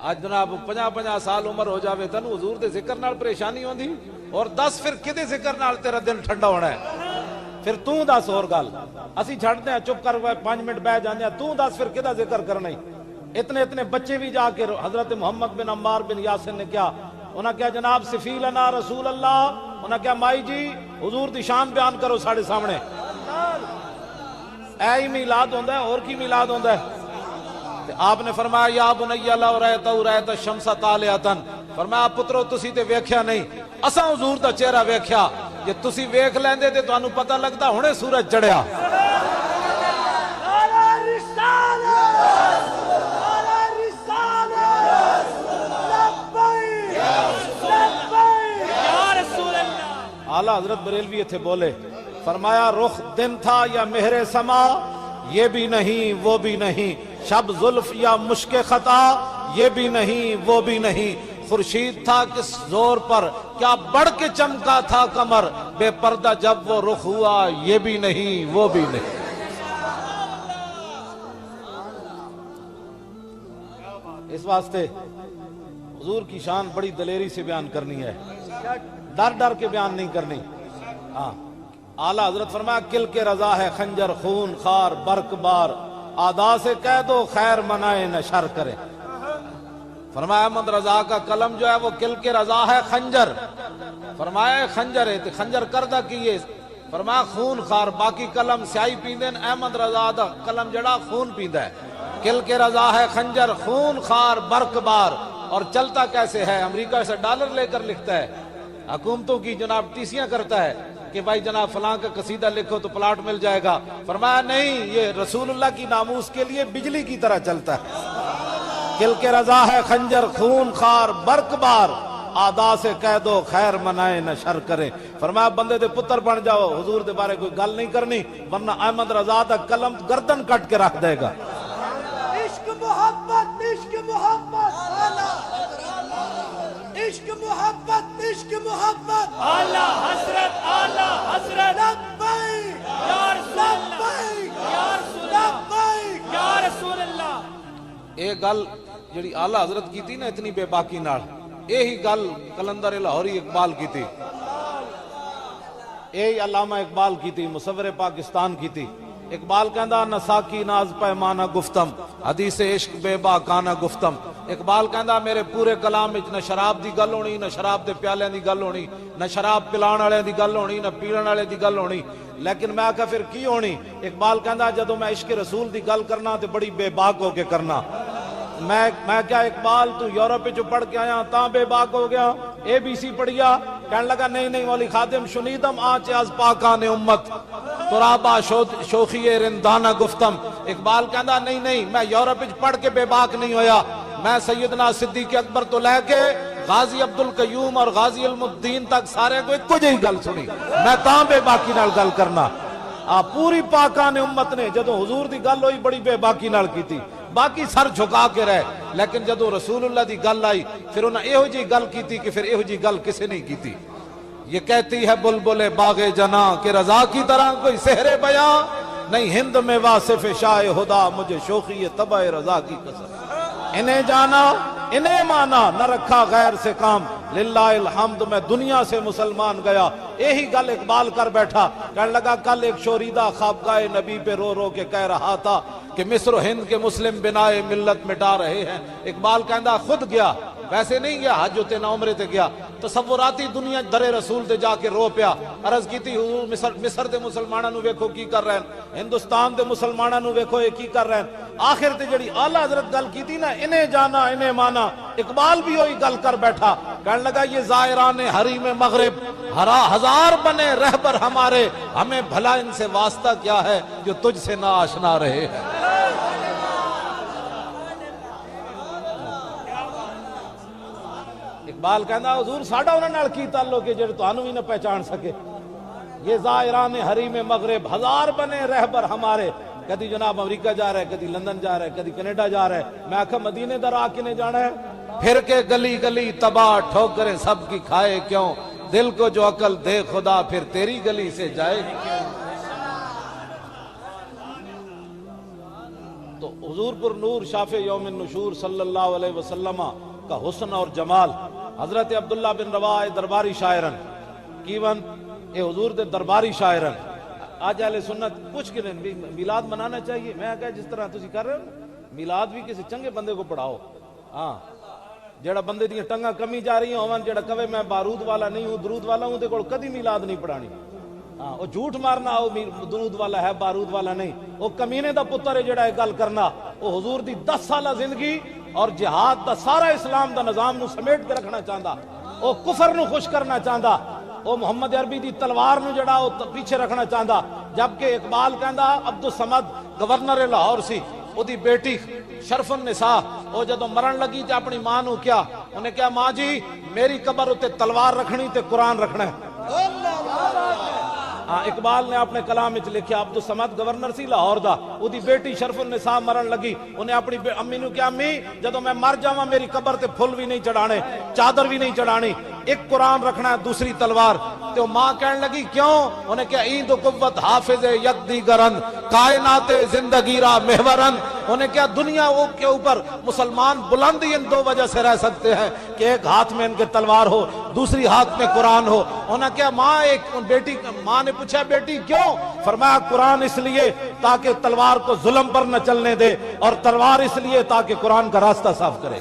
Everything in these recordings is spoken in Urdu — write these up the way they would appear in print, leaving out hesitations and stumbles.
آج جناب 50 سال عمر ہو جاوے تن حضور دے ذکر نال پریشانی ہوندی اور 10 پھر کدے ذکر نال تیرا دن ٹھنڈا ہونا ہے؟ پھر تو دس اور گل اسی چھڑتے ہیں چپ کر 5 منٹ بہ جاندے ہیں، تو دس پھر کدا ذکر کرنا ہی؟ اتنے بچے بھی جا کے حضرت محمد بن عمار بن یاسر نے کیا انہاں کیا جناب سفی لنا رسول اللہ، انہاں کیا مائی جی حضور دی شان بیان کرو ساڑھے سامنے۔ اے ہی میلاد ہوندہ ہے اور کی میلاد ہوندہ ہے؟ آپ نے فرمایا یا بنی لو رأیت الشمس طالعۃ، فرمایا پترو تسی تے ویکھیا نہیں، اساں حضور دا چہرہ ویکھیا، جے تسی ویکھ لیندے تے تانوں پتہ لگدا ہنے سورج چڑھیا۔ اعلیٰ حضرت بریلوی تھے بولے، فرمایا رخ دن تھا یا مہر سما، یہ بھی نہیں وہ بھی نہیں، شب زلف یا مشک خطا، یہ بھی نہیں وہ بھی نہیں، خورشید تھا کس زور پر کیا بڑھ کے چمکا تھا کمر، بے پردہ جب وہ رخ ہوا، یہ بھی نہیں وہ بھی نہیں۔ اس واسطے حضور کی شان بڑی دلیری سے بیان کرنی ہے، ڈر کے بیان نہیں کرنی۔ ہاں اعلیٰ حضرت فرمایا کل کے رضا ہے خنجر خون خار برق بار، آدا سے کہہ دو خیر منائے نہ شر کرے۔ فرمایا احمد رضا کا قلم جو ہے وہ کل کے رضا ہے خنجر، فرمایا خنجر ہے تو خنجر کردہ کیے، فرمایا خون خار، باقی قلم سیاہی پیندن، احمد رضا دا قلم جڑا خون پیندہ ہے۔ کل کے رضا ہے خنجر خون خار برق بار، اور چلتا کیسے ہے؟ امریکہ سے ڈالر لے کر لکھتا ہے، حکومتوں کی جناب ٹیسیاں کرتا ہے کہ بھائی جناب فلاں کا قصیدہ لکھو تو پلاٹ مل جائے گا۔ فرمایا نہیں، یہ رسول اللہ کی ناموس کے لیے بجلی کی طرح چلتا ہے۔ کل کے رضا ہے خنجر خون خار برق بار، آدا سے کہہ دو خیر منائے نہ شر کرے۔ فرمایا بندے دے پتر بن جاؤ، حضور دے بارے کوئی گل نہیں کرنی ورنہ احمد رضا دا قلم گردن کٹ کے رکھ دے گا۔ عشق محبت عشق محبت عشق محبت عشق محبت اعلیٰ حضرت لبیک یا رسول اللہ لبیک یا رسول اللہ لبیک یا رسول اللہ۔ ایک گل جڑی اعلیٰ حضرت کی تھی نا اتنی بے باکی نال، یہی گل کلندر لاہوری اقبال کی تھی، یہی علامہ اقبال کی تھی، مصور پاکستان کی تھی۔ اقبال کہندا نہ ساکی ناز پیمانہ گفتم، حدیث عشق بے باکانہ گفتم۔ اقبال کہندا میرے پورے کلام وچ نہ شراب دی گل ہونی، نہ شراب دے پیالیاں دی گل ہونی، نہ شراب پلان والے دی گل ہونی، نہ پیڑن والے دی گل ہونی، لیکن میں آکھا پھر کی ہونی؟ اقبال کہندا جدوں میں عشق رسول دی گل کرنا تے بڑی بے باک ہو کے کرنا۔ میں کیا اقبال تو یورپ جو پڑھ کے آیا تاں بے باک ہو گیا؟ ABC پڑھیا؟ کہنے لگا نہیں مولی خادم شنیدم آنچ از پاکان امت، ترابا شوخی رندانہ گفتم۔ اقبال کہندا نہیں میں یورپ وچ پڑھ کے بے باک نہیں ہویا، میں سیدنا صدیق اکبر تو لے کے غازی عبدالقیوم اور غازی علم الدین تک سارے کو ایک جہی گل سنی، میں تاں بے باکی نال گل کرنا۔ پوری پاکان امت نے جدو حضور دی گل ہوئی بڑی بے باکی نال کی تھی، باقی سر جھکا کے رہے، لیکن جدو رسول اللہ دی گل آئی پھر انہاں ایہو جی گل کی تھی کہ پھر ایہو جی گل کسے نہیں کی تھی۔ یہ کہتی ہے بلبل باغ جناں کہ رضا کی طرح کوئی سحر بیاں نہیں، ہند میں واصف شاہ خدا مجھے شوخی طبع رضا کی قسم۔ انہیں جانا انہیں مانا نہ رکھا غیر سے کام، للہ الحمد میں دنیا سے مسلمان گیا۔ یہی گل اقبال کر بیٹھا، کہنے لگا کل ایک شوریدہ خوابگاہ نبی پہ رو رو کے کہہ رہا تھا کہ مصر و ہند کے مسلم بنائے ملت مٹا رہے ہیں۔ اقبال کہندا خود گیا، ویسے نہیں گیا حج تے نہ عمرے تے گیا، تصوراتی دنیا در رسول تے جا کے رو پیا، عرض کی تھی حضور مصر دے مسلماناں نو ویکھو کی کر رہے ہیں، ہندوستان دے مسلماناں نو ویکھو یہ کی کر رہے ہیں۔ آخر تے جڑی اعلیٰ حضرت گل کی تھی نا انہیں جانا انہیں مانا، اقبال بھی وہی گل کر بیٹھا، کہنے لگا یہ زائران حریم مغرب ہزار بنے رہبر ہمارے، ہمیں بھلا ان سے واسطہ کیا ہے جو تجھ سے نہ آشنا رہے ہیں۔ اقبال کہندا حضور ساڈا انہاں نال کی تعلق ہے جڑے تانوں بھی نہ پہچان سکے؟ یہ زائران حریم مغرب ہزار بنے رہبر ہمارے، کدی جناب امریکہ جا رہا ہے، کدی لندن جا رہا ہے، کدی کینیڈا جا رہا ہے، میں آکھا مدینے در آ کے نہیں جانا ہے؟ پھر کے گلی گلی تباہ ٹھوکریں سب کی کھائے کیوں، دل کو جو عقل دے خدا پھر تیری گلی سے جائے کیوں۔ تو حضور پر نور شافع یوم النشور صلی اللہ علیہ وسلم کا حسن اور جمال حضرت عبداللہ بن رواح درباری شاعرن کیون اے حضور دے درباری شاعرن آج اہل سنت کچھ کہ میلاد منانا چاہیے. میں کہا جس طرح تسی کر رہے ہو میلاد بھی کسی چنگے بندے کو پڑھاؤ. ہاں جیڑا بندے دیاں ٹنگاں کمی جا رہی ہوں جیڑا کہے میں بارود والا نہیں ہوں درود والا ہوں تے کول کدی میلاد نہیں پڑھانی. ہاں وہ جھوٹ مارنا وہ درود والا ہے بارود والا نہیں. وہ کمینے دا پتر ہے جیڑا گل کرنا وہ حضور دی 10 سالہ زندگی اور جہاد دا سارا اسلام دا نظام نو سمیٹ کے رکھنا چاہندا. وہ کفر نو خوش کرنا چاہندا. وہ محمد عربی دی تلوار نو جڑا وہ پیچھے رکھنا چاہندا. جبکہ اقبال کہندا عبدالصمد گورنر لاہور سی وہ دی بیٹی شرف النساء وہ جدو مرن لگی تے اپنی ماں نو کیا انہیں کہا ماں جی میری قبر اتے تلوار رکھنی تے قرآن رکھنا ہے. ہاں اقبال نے اپنے کلام وچ لکھیا عبدالصمد گورنر سی لاہور دا او دی بیٹی شرف النساء مرن لگی انہیں اپنی امی نو کہا امی جدو میں مر جاواں میری قبر تے پھل بھی نہیں چڑھانے چادر بھی نہیں چڑھانی ایک قرآن رکھنا ہے دوسری تلوار. تو ماں کہنے لگی کیوں انہیں کہا عید و قوت حافظ یک دیگرن کائنات زندگی را محورن. انہیں کہا دنیا کے اوپر مسلمان بلندی ان 2 وجہ سے رہ سکتے ہیں کہ ایک ہاتھ میں ان کے تلوار ہو دوسری ہاتھ میں قرآن ہو. انہیں کہا ماں نے پوچھا بیٹی کیوں فرمایا قرآن اس لیے تاکہ تلوار کو ظلم پر نہ چلنے دے اور تلوار اس لیے تاکہ قرآن کا راستہ صاف کرے.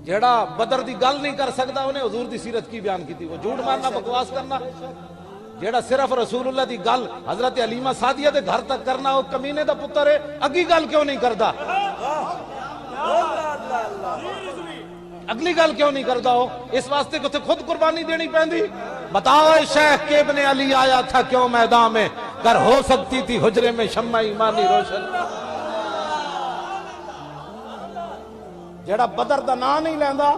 جیڑا بدر دی گل نہیں کر سکتا انہیں حضور دی سیرت کی بیان کی تھی. وہ جھوٹ مارنا بکواس کرنا جیڑا صرف رسول اللہ دی گل حضرت علیمہ سعدیہ دے گھر تک کرنا وہ کمینے دا پتر ہے اگلی گل کیوں نہیں کردا اگلی گل کیوں نہیں کردا ہو اس واسطے کہ خود قربانی دینی پیندی. بتاؤ شیخ کے ابن علی آیا تھا کیوں میدان میں گر ہو سکتی تھی حجرے میں شمع ایمانی روشن. جیڑا بدر دا نام نہیں لیندا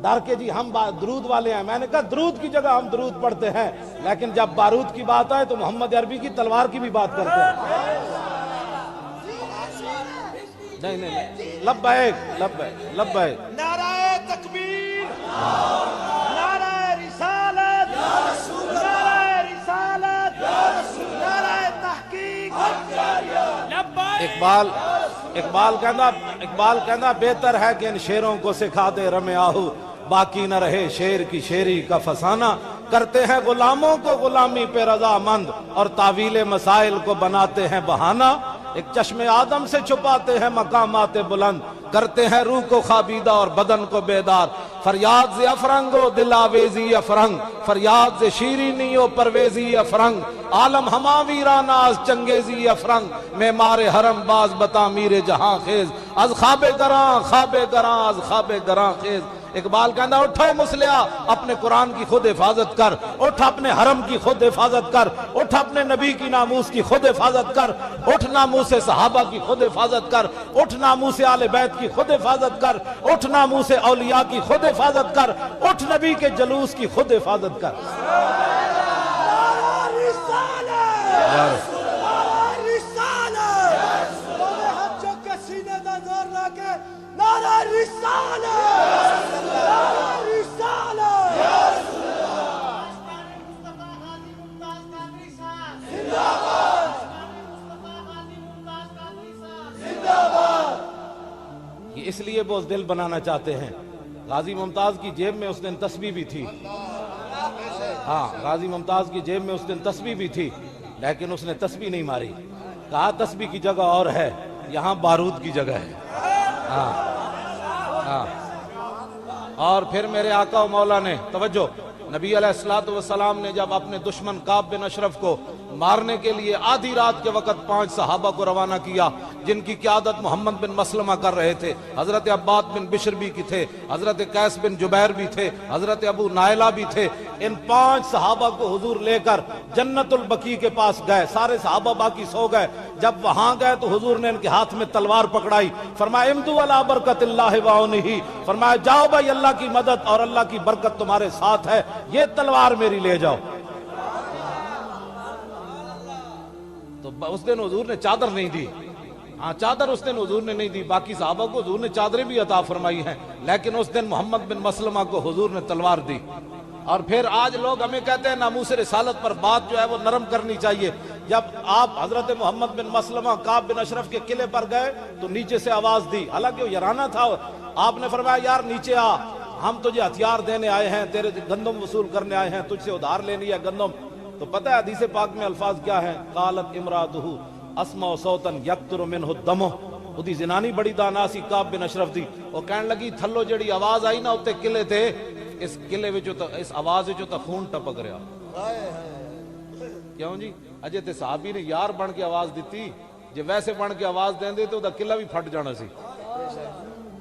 ڈر کے جی ہم درود والے ہیں. میں نے کہا درود کی جگہ ہم درود پڑھتے ہیں لیکن جب بارود کی بات آئے تو محمد عربی کی تلوار کی بھی بات کرتے ہیں. نہیں لبیک لبیک لبیک. نعرہ تکبیر نعرہ رسالت نعرہ رسالت نعرہ تحقیق. اقبال کہندا بہتر ہے کہ ان شیروں کو سکھا دے رمے آہو باقی نہ رہے شیر کی شیری کا فسانہ. کرتے ہیں غلاموں کو غلامی پہ رضا مند اور تعویل مسائل کو بناتے ہیں بہانہ. ایک چشم آدم سے چھپاتے ہیں مقامات بلند کرتے ہیں روح کو خوابیدہ اور بدن کو بیدار. فریاد ز افرنگ و دل آویزی افرنگ فریاد ز شیرینی و پرویزی افرنگ عالم ہما ویراناز چنگیزی افرنگ معمار حرم باز بتا میر جہاں خیز از خواب گراں از خواب گراں خیز. اقبال کہندا اٹھو مسلیا اپنے قرآن کی خود حفاظت کر اٹھ اپنے حرم کی خود حفاظت کر اٹھ اپنے نبی کی ناموس کی خود حفاظت کر اٹھ ناموس صحابہ کی خود حفاظت کر اٹھ ناموس آل بیت کی خود حفاظت کر اٹھ ناموس اولیاء کی خود حفاظت کر اٹھ نبی کے جلوس کی خود حفاظت کر. یہ اس لیے بوز دل بنانا چاہتے ہیں. غازی ممتاز کی جیب میں اس دن تسبیح بھی تھی. ہاں غازی ممتاز کی جیب میں اس دن تسبیح بھی تھی لیکن اس نے تسبیح نہیں ماری. کہا تسبیح کی جگہ اور ہے یہاں بارود کی جگہ ہے. ہاں ہاں. اور پھر میرے آقا و مولا نے توجہ نبی علیہ السلام نے جب اپنے دشمن کعب بن اشرف کو مارنے کے لیے آدھی رات کے وقت 5 صحابہ کو روانہ کیا جن کی قیادت محمد بن مسلمہ کر رہے تھے. حضرت عباد بن بشر بھی کی تھے حضرت قیس بن جبیر بھی تھے حضرت ابو نائلہ بھی تھے. ان 5 صحابہ کو حضور لے کر جنت البقیع کے پاس گئے. سارے صحابہ باقی سو گئے. جب وہاں گئے تو حضور نے ان کے ہاتھ میں تلوار پکڑائی. فرمایا امدو علی برکت اللہ وعونہ فرمایا جاؤ بھائی اللہ کی مدد اور اللہ کی برکت تمہارے ساتھ ہے یہ تلوار میری لے جاؤ. تو اس دن حضور نے چادر نہیں دی. ہاں چادر اس دن حضور نے نہیں دی. باقی صحابہ کو حضور نے چادریں بھی عطا فرمائی ہیں لیکن اس دن محمد بن مسلمہ کو حضور نے تلوار دی. اور پھر آج لوگ ہمیں کہتے ہیں ناموس رسالت پر بات جو ہے وہ نرم کرنی چاہیے. جب آپ حضرت محمد بن مسلمہ کعب بن اشرف کے قلعے پر گئے تو نیچے سے آواز دی, حالانکہ وہ یارانہ تھا. آپ نے فرمایا یار نیچے آ, ہم تجھے ہتھیار دینے آئے ہیں, تیرے گندم وصول کرنے آئے ہیں, تجھ سے ادھار لینی ہے گندم. تو پتہ ہے حدیث پاک میں الفاظ کیا ہیں؟ قالت امراتہ اسمع صوتا یقطر منہ الدم. اودی زنانی بڑی دانا سی کعب بن اشرف دی, وہ کہنے لگی تھلو جڑی آواز آئی نا اتے قلعے تھے, اس قلعے وچوں تے اس آواز وچوں تے خون ٹپک رہا. کیوں جی؟ اجے تے صحابی نے یار بن کے آواز دیتی, جے ویسے بن کے آواز دیندے تو دا قلعہ بھی پھٹ جانا سی.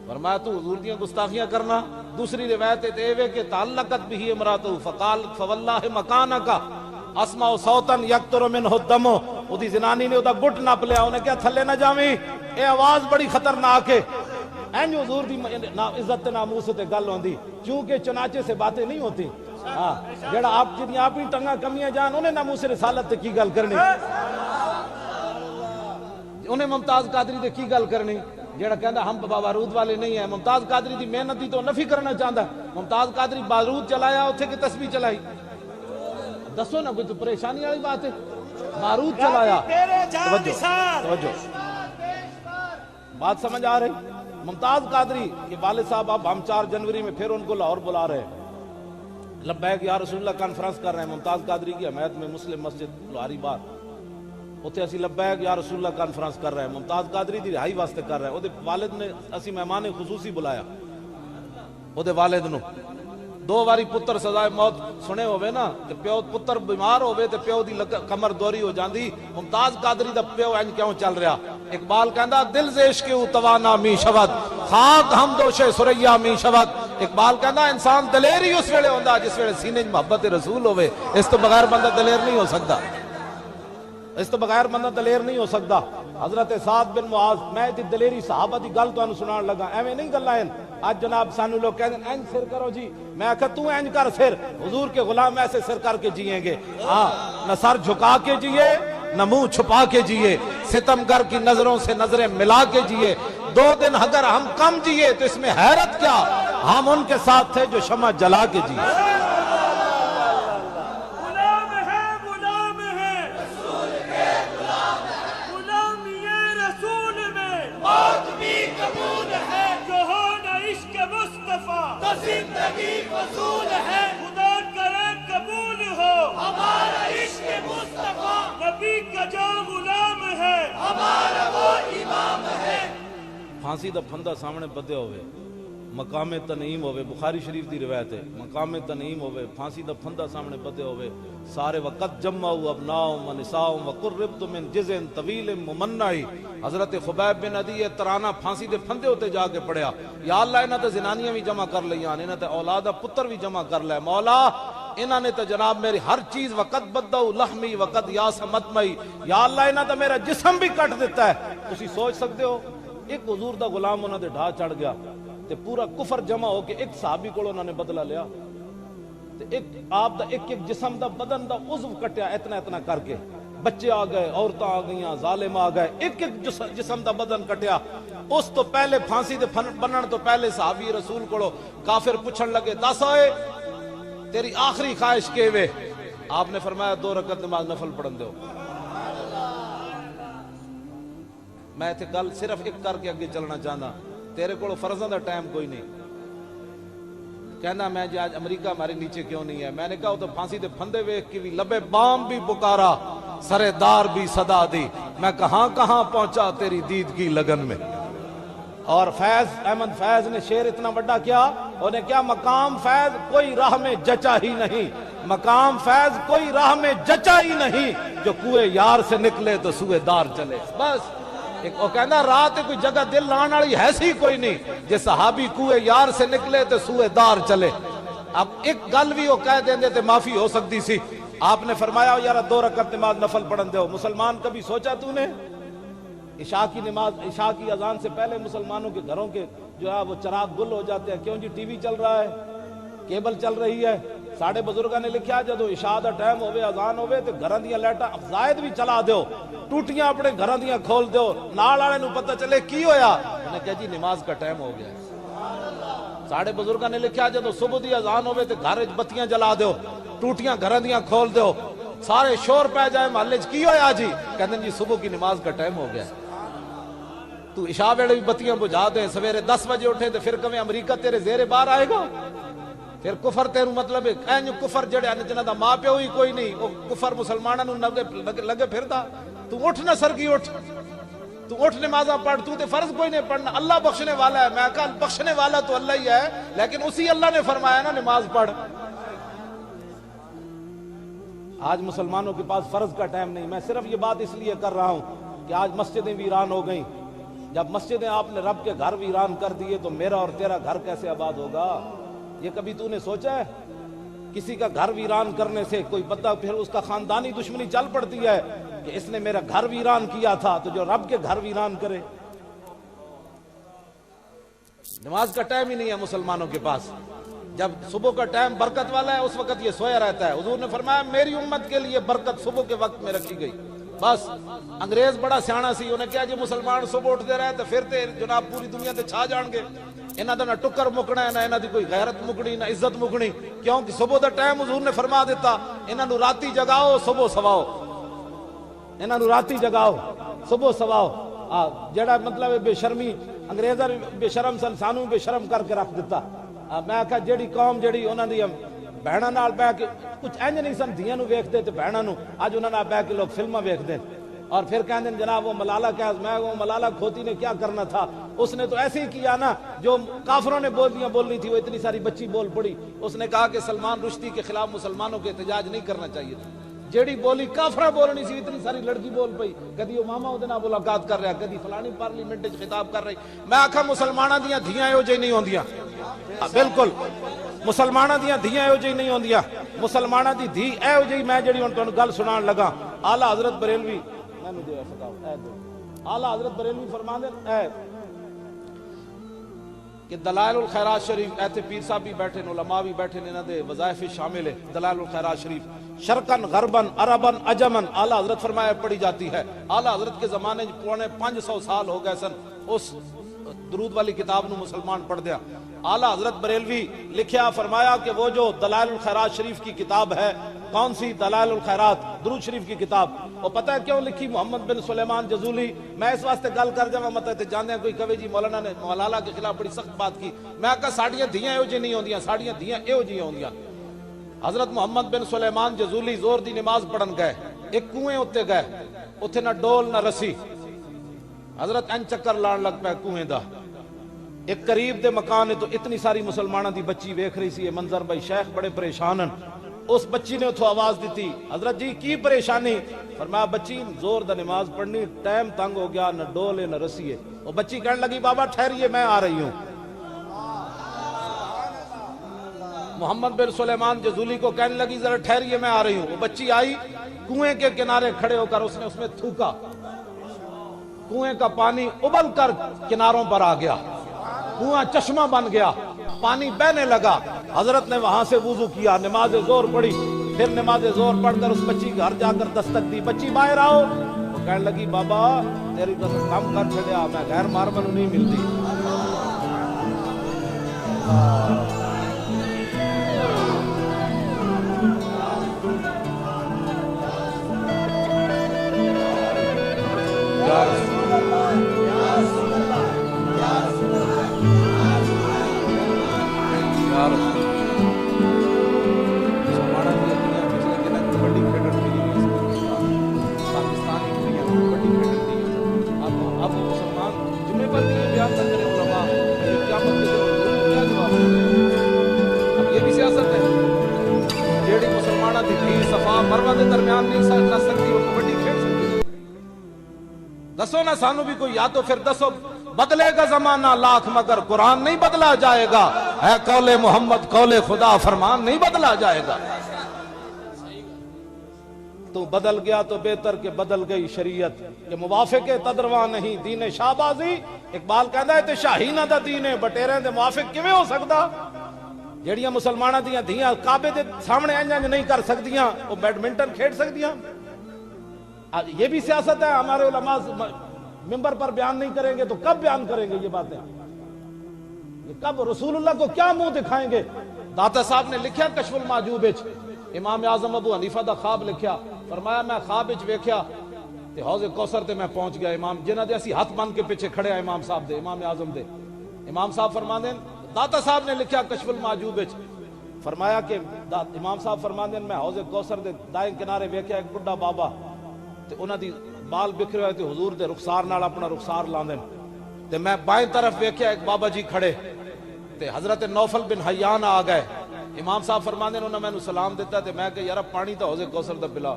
فرمایا تو حضور دیاں گستاخیاں کرنا. دوسری روایت تے وے کہ تعلقت بھی امراتہ فقالت فواللہ مکانک اسمع صوتا یقطر منہ الدم. اودی زنانی نے اودا گٹ نپ لیا, انہیں کہا تھلے نہ جاویں, اے آواز بڑی خطرناک ہے. این حضور دی عزت ناموس تے گل ہوندی, چونکہ چنانچے سے باتیں نہیں ہوتی. ہاں جڑا آپ جتنی آپ ہی ٹنگا کمیاں جان, انہیں ناموس رسالت تے کی گل کرنی, انہیں ممتاز قادری تے کی گل کرنی. جڑا کہندا ہم بارود والے نہیں ہیں, ممتاز قادری دی محنت دی تو نفی کرنا چاہندا. ممتاز قادری بارود چلایا, اتھے کی تسبیح چلائی, دسو نا کوئی تو پریشانی والی بات ہے. بارود چلایا, توجہ بات سمجھ آ رہی. ممتاز قادری کے والد صاحب اب ہم 4 جنوری میں پھر ان کو لاہور بلا رہے ہیں. لبیک یا رسول اللہ کانفرنس کر رہے ہیں ممتاز قادری کی حمایت میں مسلم مسجد لوہاری بار. اتنے اسی لبیک یا رسول اللہ کانفرنس کر رہے ہیں, ممتاز قادری دی رہائی واسطے کر رہے ہیں. وہ والد نے اسی مہمان خصوصی بلایا, وہ والد نو 2 باری پتر سزائے موت سنے ہوئے نا, کہ پیو پتر بیمار ہوئے تو پیو دی کمر دوری ہو جاندی. ممتاز قادری دا پیو اینج کیوں چل رہا؟ اقبال کہندا دل زیش کے توانا می شود خاک ہم دوش سریا می شود. اقبال کہندا انسان دلیر ہی اس ویلے ہوندا جس ویلے سینے محبت رسول ہوئے, اس تو بغیر بندہ دلیر نہیں ہو سکتا, اس تو بغیر بندہ دلیر نہیں ہو سکتا. حضرت سعد بن معاذ, میں تی دلیری صحابہ دی گل تو سنان لگا, ایویں نہیں گلاں ہیں. آج جناب سانو لوگ کہتے ہیں اینج سر کرو جی, میں کہا تو اینج کر سر, حضور کے غلام ایسے سر کر کے جیئیں گے. ہاں نہ سر جھکا کے جیے نہ منہ چھپا کے جیے, ستمگر کی نظروں سے نظریں ملا کے جیے. 2 دن اگر ہم کم جیے تو اس میں حیرت کیا, ہم ان کے ساتھ تھے جو شمع جلا کے جیے. زندگی فضول ہے, خدا کرے قبول ہو ہمارا عشق مصطفیٰ. نبی کا جو غلام ہے ہمارا وہ امام ہے. پھانسی دا پھندا سامنے بدے ہوئے, مقام تنعیم ہوئے, بخاری شریف دی روایت ہے, مقام تنعیم ہوئے, پھانسی دا پھندا سامنے بدے ہوئے. سارے وقت جمعوا ابناؤں و نساؤں وقربت من جزء طویل ممنعی. حضرت خبیب بن عدی ترانہ پھانسی دے پھندے ہوتے جا کے پڑھیا, یا اللہ انہاں تے زنانیاں بھی جمع کر لیاں, انہاں تے اولادہ پتر بھی جمع کر لے. مولا انہاں نے تے جناب میری ہر چیز وقت بدعو لحمی وقت یاس مطمئی, یا اللہ انہاں تے میرا جسم بھی کٹ دیتا ہے. تسی سوچ سکتے ہو ایک حضور دا غلام انہاں دے ڈھا چڑھ گیا تے پورا کفر جمع ہو کے ایک صحابی کو انہوں نے بدلہ لیا, تے ایک آپ دا ایک جسم دا بدن دا عضو کٹیا اتنا اتنا کر کے. بچے آ گئے, عورتاں آ گئیاں, ظالم آ گئے, ایک جسم دا بدن کٹیا. اس تو پہلے پھانسی دے بنن تو پہلے صحابی رسول کو کافر پوچھن لگے دس آئے تیری آخری خواہش کے وے؟ آپ نے فرمایا 2 رکعت نماز نفل پڑھن دو. میں تے گل صرف ایک کر کے اگے چلنا چاہنا, تیرے کو فرضاں دا ٹائم کوئی نہیں. کہنا میں جی آج امریکہ ہمارے نیچے کیوں نہیں ہے؟ میں نے کہا تو پھانسی دے پھندے ویکھ کے بھی لبے بام بھی پکارا, سرے دار بھی صدا دی, میں کہاں کہاں پہنچا تیری دید کی لگن میں. اور فیض احمد فیض نے شعر اتنا بڑا کیا, انہیں کیا مقام فیض کوئی راہ میں جچا ہی نہیں, مقام فیض کوئی راہ میں جچا ہی نہیں, جو کوئے یار سے نکلے تو سوئے دار چلے. بس ایک وہ کہنا رات کوئی جگہ دل لان والی ہے سی کوئی نہیں, جے صحابی کوئے یار سے نکلے تو سوئے دار چلے. اب ایک گل بھی وہ کہہ دیندے تے معافی ہو سکتی سی. آپ نے فرمایا یار 2 رکعت نماز نفل پڑھن دو. مسلمان کبھی سوچا تو نے عشاء کی نماز, عشاء کی اذان سے پہلے مسلمانوں کے گھروں کے جو ہے وہ چراغ گل ہو جاتے ہیں. کیوں جی؟ ٹی وی چل رہا ہے, کیبل چل رہی ہے. ساڑھے بزرگاں نے لکھیا جدو عشاء دا ٹائم ہوئے اذان ہوئے تے گھراں دیاں لائٹاں زائد بھی چلا دیو, ٹوٹیاں اپنے گھراں دیاں کھول دیو, نال والے نوں پتہ چلے کی ہویا. انہیں کہا جی نماز کا ٹائم ہو گیا. ساڑے بزرگاں نے لکھیا جدو صبح دی اذان ہوئے تے گھر وچ بتیاں جلا دیو، ٹوٹیاں گھراں دیاں کھول دیو، سارے شور پہ جائے محلے چ کی ہویا جی؟ کہندے جی صبح کی نماز کا ٹائم ہو گیا۔ تو عشاء ویلے بھی بتیاں بجھا دے، سویرے 10 بجے اٹھے تے پھر کہیں امریکہ تیرے زیر بار آئے گا؟ پھر کفر تیروں مطلب ہے اینج کفر جڑے ان جنہاں دا ماں پیو ہی کوئی نہیں، او کفر مسلماناں نوں لگے پھردا۔ تو اٹھ نہ سر کی اٹھ، تو اٹھ نمازاں پڑھ، تو تے فرض کوئی نہیں پڑھنا، اللہ بخشنے والا ہے۔ میں کہا بخشنے والا تو اللہ ہی ہے، لیکن اسی اللہ نے فرمایا نا نماز پڑھ۔ آج مسلمانوں کے پاس فرض کا ٹائم نہیں۔ میں صرف یہ بات اس لیے کر رہا ہوں کہ آج مسجدیں ویران ہو گئیں۔ جب مسجدیں آپ نے رب کے گھر ویران کر دیے تو میرا اور تیرا گھر کیسے آباد ہوگا؟ یہ کبھی تو نے سوچا ہے؟ کسی کا گھر ویران کرنے سے کوئی بندہ پھر اس کا خاندانی دشمنی چل پڑتی ہے کہ اس نے میرا گھر ویران کیا تھا، تو جو رب کے گھر ویران کرے۔ نماز کا ٹائم ہی نہیں ہے مسلمانوں کے پاس۔ جب صبح کا ٹائم برکت والا ہے اس وقت یہ سویا رہتا ہے۔ حضور نے فرمایا میری امت کے لیے برکت صبح کے وقت میں رکھی گئی۔ بس انگریز بڑا سیانا سی، انہیں کہا جی مسلمان صبح اٹھتے رہے تو پھر تے جناب پوری دنیا تے چھا جان گے۔ انہاں دا نہ ٹکر مکنا ہے، نہ انہاں دی کوئی غیرت مکڑی، نہ عزت مکڑی، کیونکہ صبح دا ٹائم حضور نے فرما دیتا انہاں نو راتی جگاؤ صبح سواؤ، انہاں نو راتی جگاؤ صبح سواؤ۔ جڑا مطلب بے شرمی انگریزاں بے شرم سن، سانوں بے شرم کر کے رکھ دیتا۔ میں کہا جیڑی قوم جیڑی انہاں دی بہناں نال بیٹھ کے کچھ انج نہیں سن، دھیاں نو ویکھدے تے بہناں نو، اج انہاں نال بیٹھ کے لوگ فلماں ویکھدے اور پھر کہندے جناب وہ ملالہ کیا، میں وہ ملالہ کھوتی نے کیا کرنا تھا، اس نے تو ایسے ہی کیا نا جو کافروں نے بولیاں بولنی تھی وہ اتنی ساری بچی بول پڑی۔ اس نے کہا کہ سلمان رشدی کے خلاف مسلمانوں کے احتجاج نہیں کرنا چاہیے تھا، جیڑی بولی کافرہ بولنی سی اتنی ساری لڑکی بول پئی، کدی وہ ماما اودے نال ملاقات کر رہا، کدی فلانی پارلیمنٹ وچ خطاب کر رہی۔ میں آکھا مسلماناں دیاں دھیاں ایہو جہی نہیں ہوندیاں، بالکل مسلماناں دیاں دھیاں ایہو جہی نہیں ہوندیاں۔ مسلماناں دی دھی ایہو جہی، میں جڑی ہن تانوں گل سنان لگا، اعلی حضرت بریلوی اعلی حضرت بریلوی فرماندے اے کہ دلائل الخیرات شریف، ایتھے پیر صاحب بھی بیٹھے، علماء بھی بیٹھے، انہاں دے وظائف شامل ہے دلائل الخیرات شریف، شرقن غربن عربن عجمن، اعلی حضرت فرمایا پڑھی جاتی ہے۔ اعلی حضرت کے زمانے پونے 500 سال ہو گئے سن اس درود والی کتاب نو مسلمان پڑھ دیا۔ اعلی حضرت بریلوی لکھیا فرمایا کہ وہ جو دلائل الخیرات شریف کی کتاب ہے، کون سی؟ دلائل الخیرات درود شریف کی کتاب، وہ پتہ ہے کیوں لکھی؟ محمد بن سلیمان جزولی، میں اس واسطے گل کر جاواں مت تے جاندے کوئی کہے جی مولانا نے ملالہ کے خلاف بڑی سخت بات کی، میں کہا ساڈیاں دھیاں ایہو جی نہیں ہوندیاں، ساڈیاں دھیاں ایہو جی ہوندیاں۔ حضرت محمد بن سلیمان جزولی زور دی نماز پڑھن گئے، ایک کنویں اتے گئے، اتھے نہ ڈول نہ رسی، حضرت این چکر لان لگ پے کنویں دا، ایک قریب دے مکان ہے تو اتنی ساری مسلمانوں دی بچی ویکھ رہی سی، یہ منظر بھائی شیخ بڑے پریشان ہیں۔ اس بچی نے اتھو آواز دیتی، حضرت جی کی پریشانی؟ فرمایا بچی زور دا نماز پڑھنی، ٹائم تنگ ہو گیا، نہ ڈول ہے نہ رسی ہے۔ وہ بچی کہنے لگی بابا ٹھہریے میں آ رہی ہوں۔ محمد بن سلیمان جزولی کو کہنے لگی ذرا ٹھہریے میں آ رہی ہوں۔ وہ بچی آئی، کنویں کے کنارے کھڑے ہو کر اس نے اس میں تھوکا، کنویں کا پانی ابل کر کناروں پر آ گیا، کنواں چشمہ بن گیا، پانی بہنے لگا۔ حضرت نے وہاں سے وضو کیا، نماز زور پڑھی، پھر نماز زور پڑھ کر اس بچی کے گھر جا کر دستک دی، بچی باہر آؤ۔ وہ کہنے لگی بابا تیری قسم کم کر چھڑیا، میں غیر مارمن نہیں ملتی۔ دسو نا سانو بھی کوئی، یا تو پھر دسو بدلے گا زمانہ لاکھ مگر قرآن نہیں بدلا جائے گا، ہے قول محمد قول خدا فرمان نہیں بدلا جائے گا۔ تو بدل گیا تو بہتر کہ بدل گئی شریعت، کہ موافق تدرواں نہیں دین شاہبازی۔ اقبال کہندا ہے تے شاہینہ دا دین ہے، بٹیرے دے موافق کیویں ہو سکدا؟ جیڑیاں مسلماناں دیاں دھیاں کعبے دے سامنے انج نہیں کر سکدیاں، وہ بیڈمنٹن کھیل سکدیاں؟ یہ بھی سیاست ہے، ہمارے علماء ممبر پر بیان نہیں کریں گے تو کب بیان کریں گے یہ باتیں؟ کہ کب رسول اللہ کو کیا منہ دکھائیں گے. داتا صاحب نے لکھیا کشف المعجوب وچ، امام اعظم ابو حنیفہ دا خواب لکھیا، فرمایا میں خواب وچ ویکھیا تے حوض کوثر تے میں پہنچ گیا. امام جنہاں دے اسی ہاتھ بن کے پیچھے کھڑے ہیں امام صاحب دے، امام اعظم دے. امام صاحب فرماندے داتا صاحب نے لکھیا کشف المعجوب وچ، فرمایا کہ امام صاحب فرماندے میں حوض کوثر دے دائیں کنارے ویکھیا ایک بڈھا بابا تے انہاں دی بال بکھرے ہوئے تے حضور دے رخسار نال اپنا رخسار لاندے تے میں بائیں طرف ویکھیا ایک بابا جی کھڑے تے حضرت نوفل بن حیان آ گئے. امام صاحب فرماندے انہاں میں سلام دیتا تے میں کہ یار پانی تے حوض کوثر دا پلا.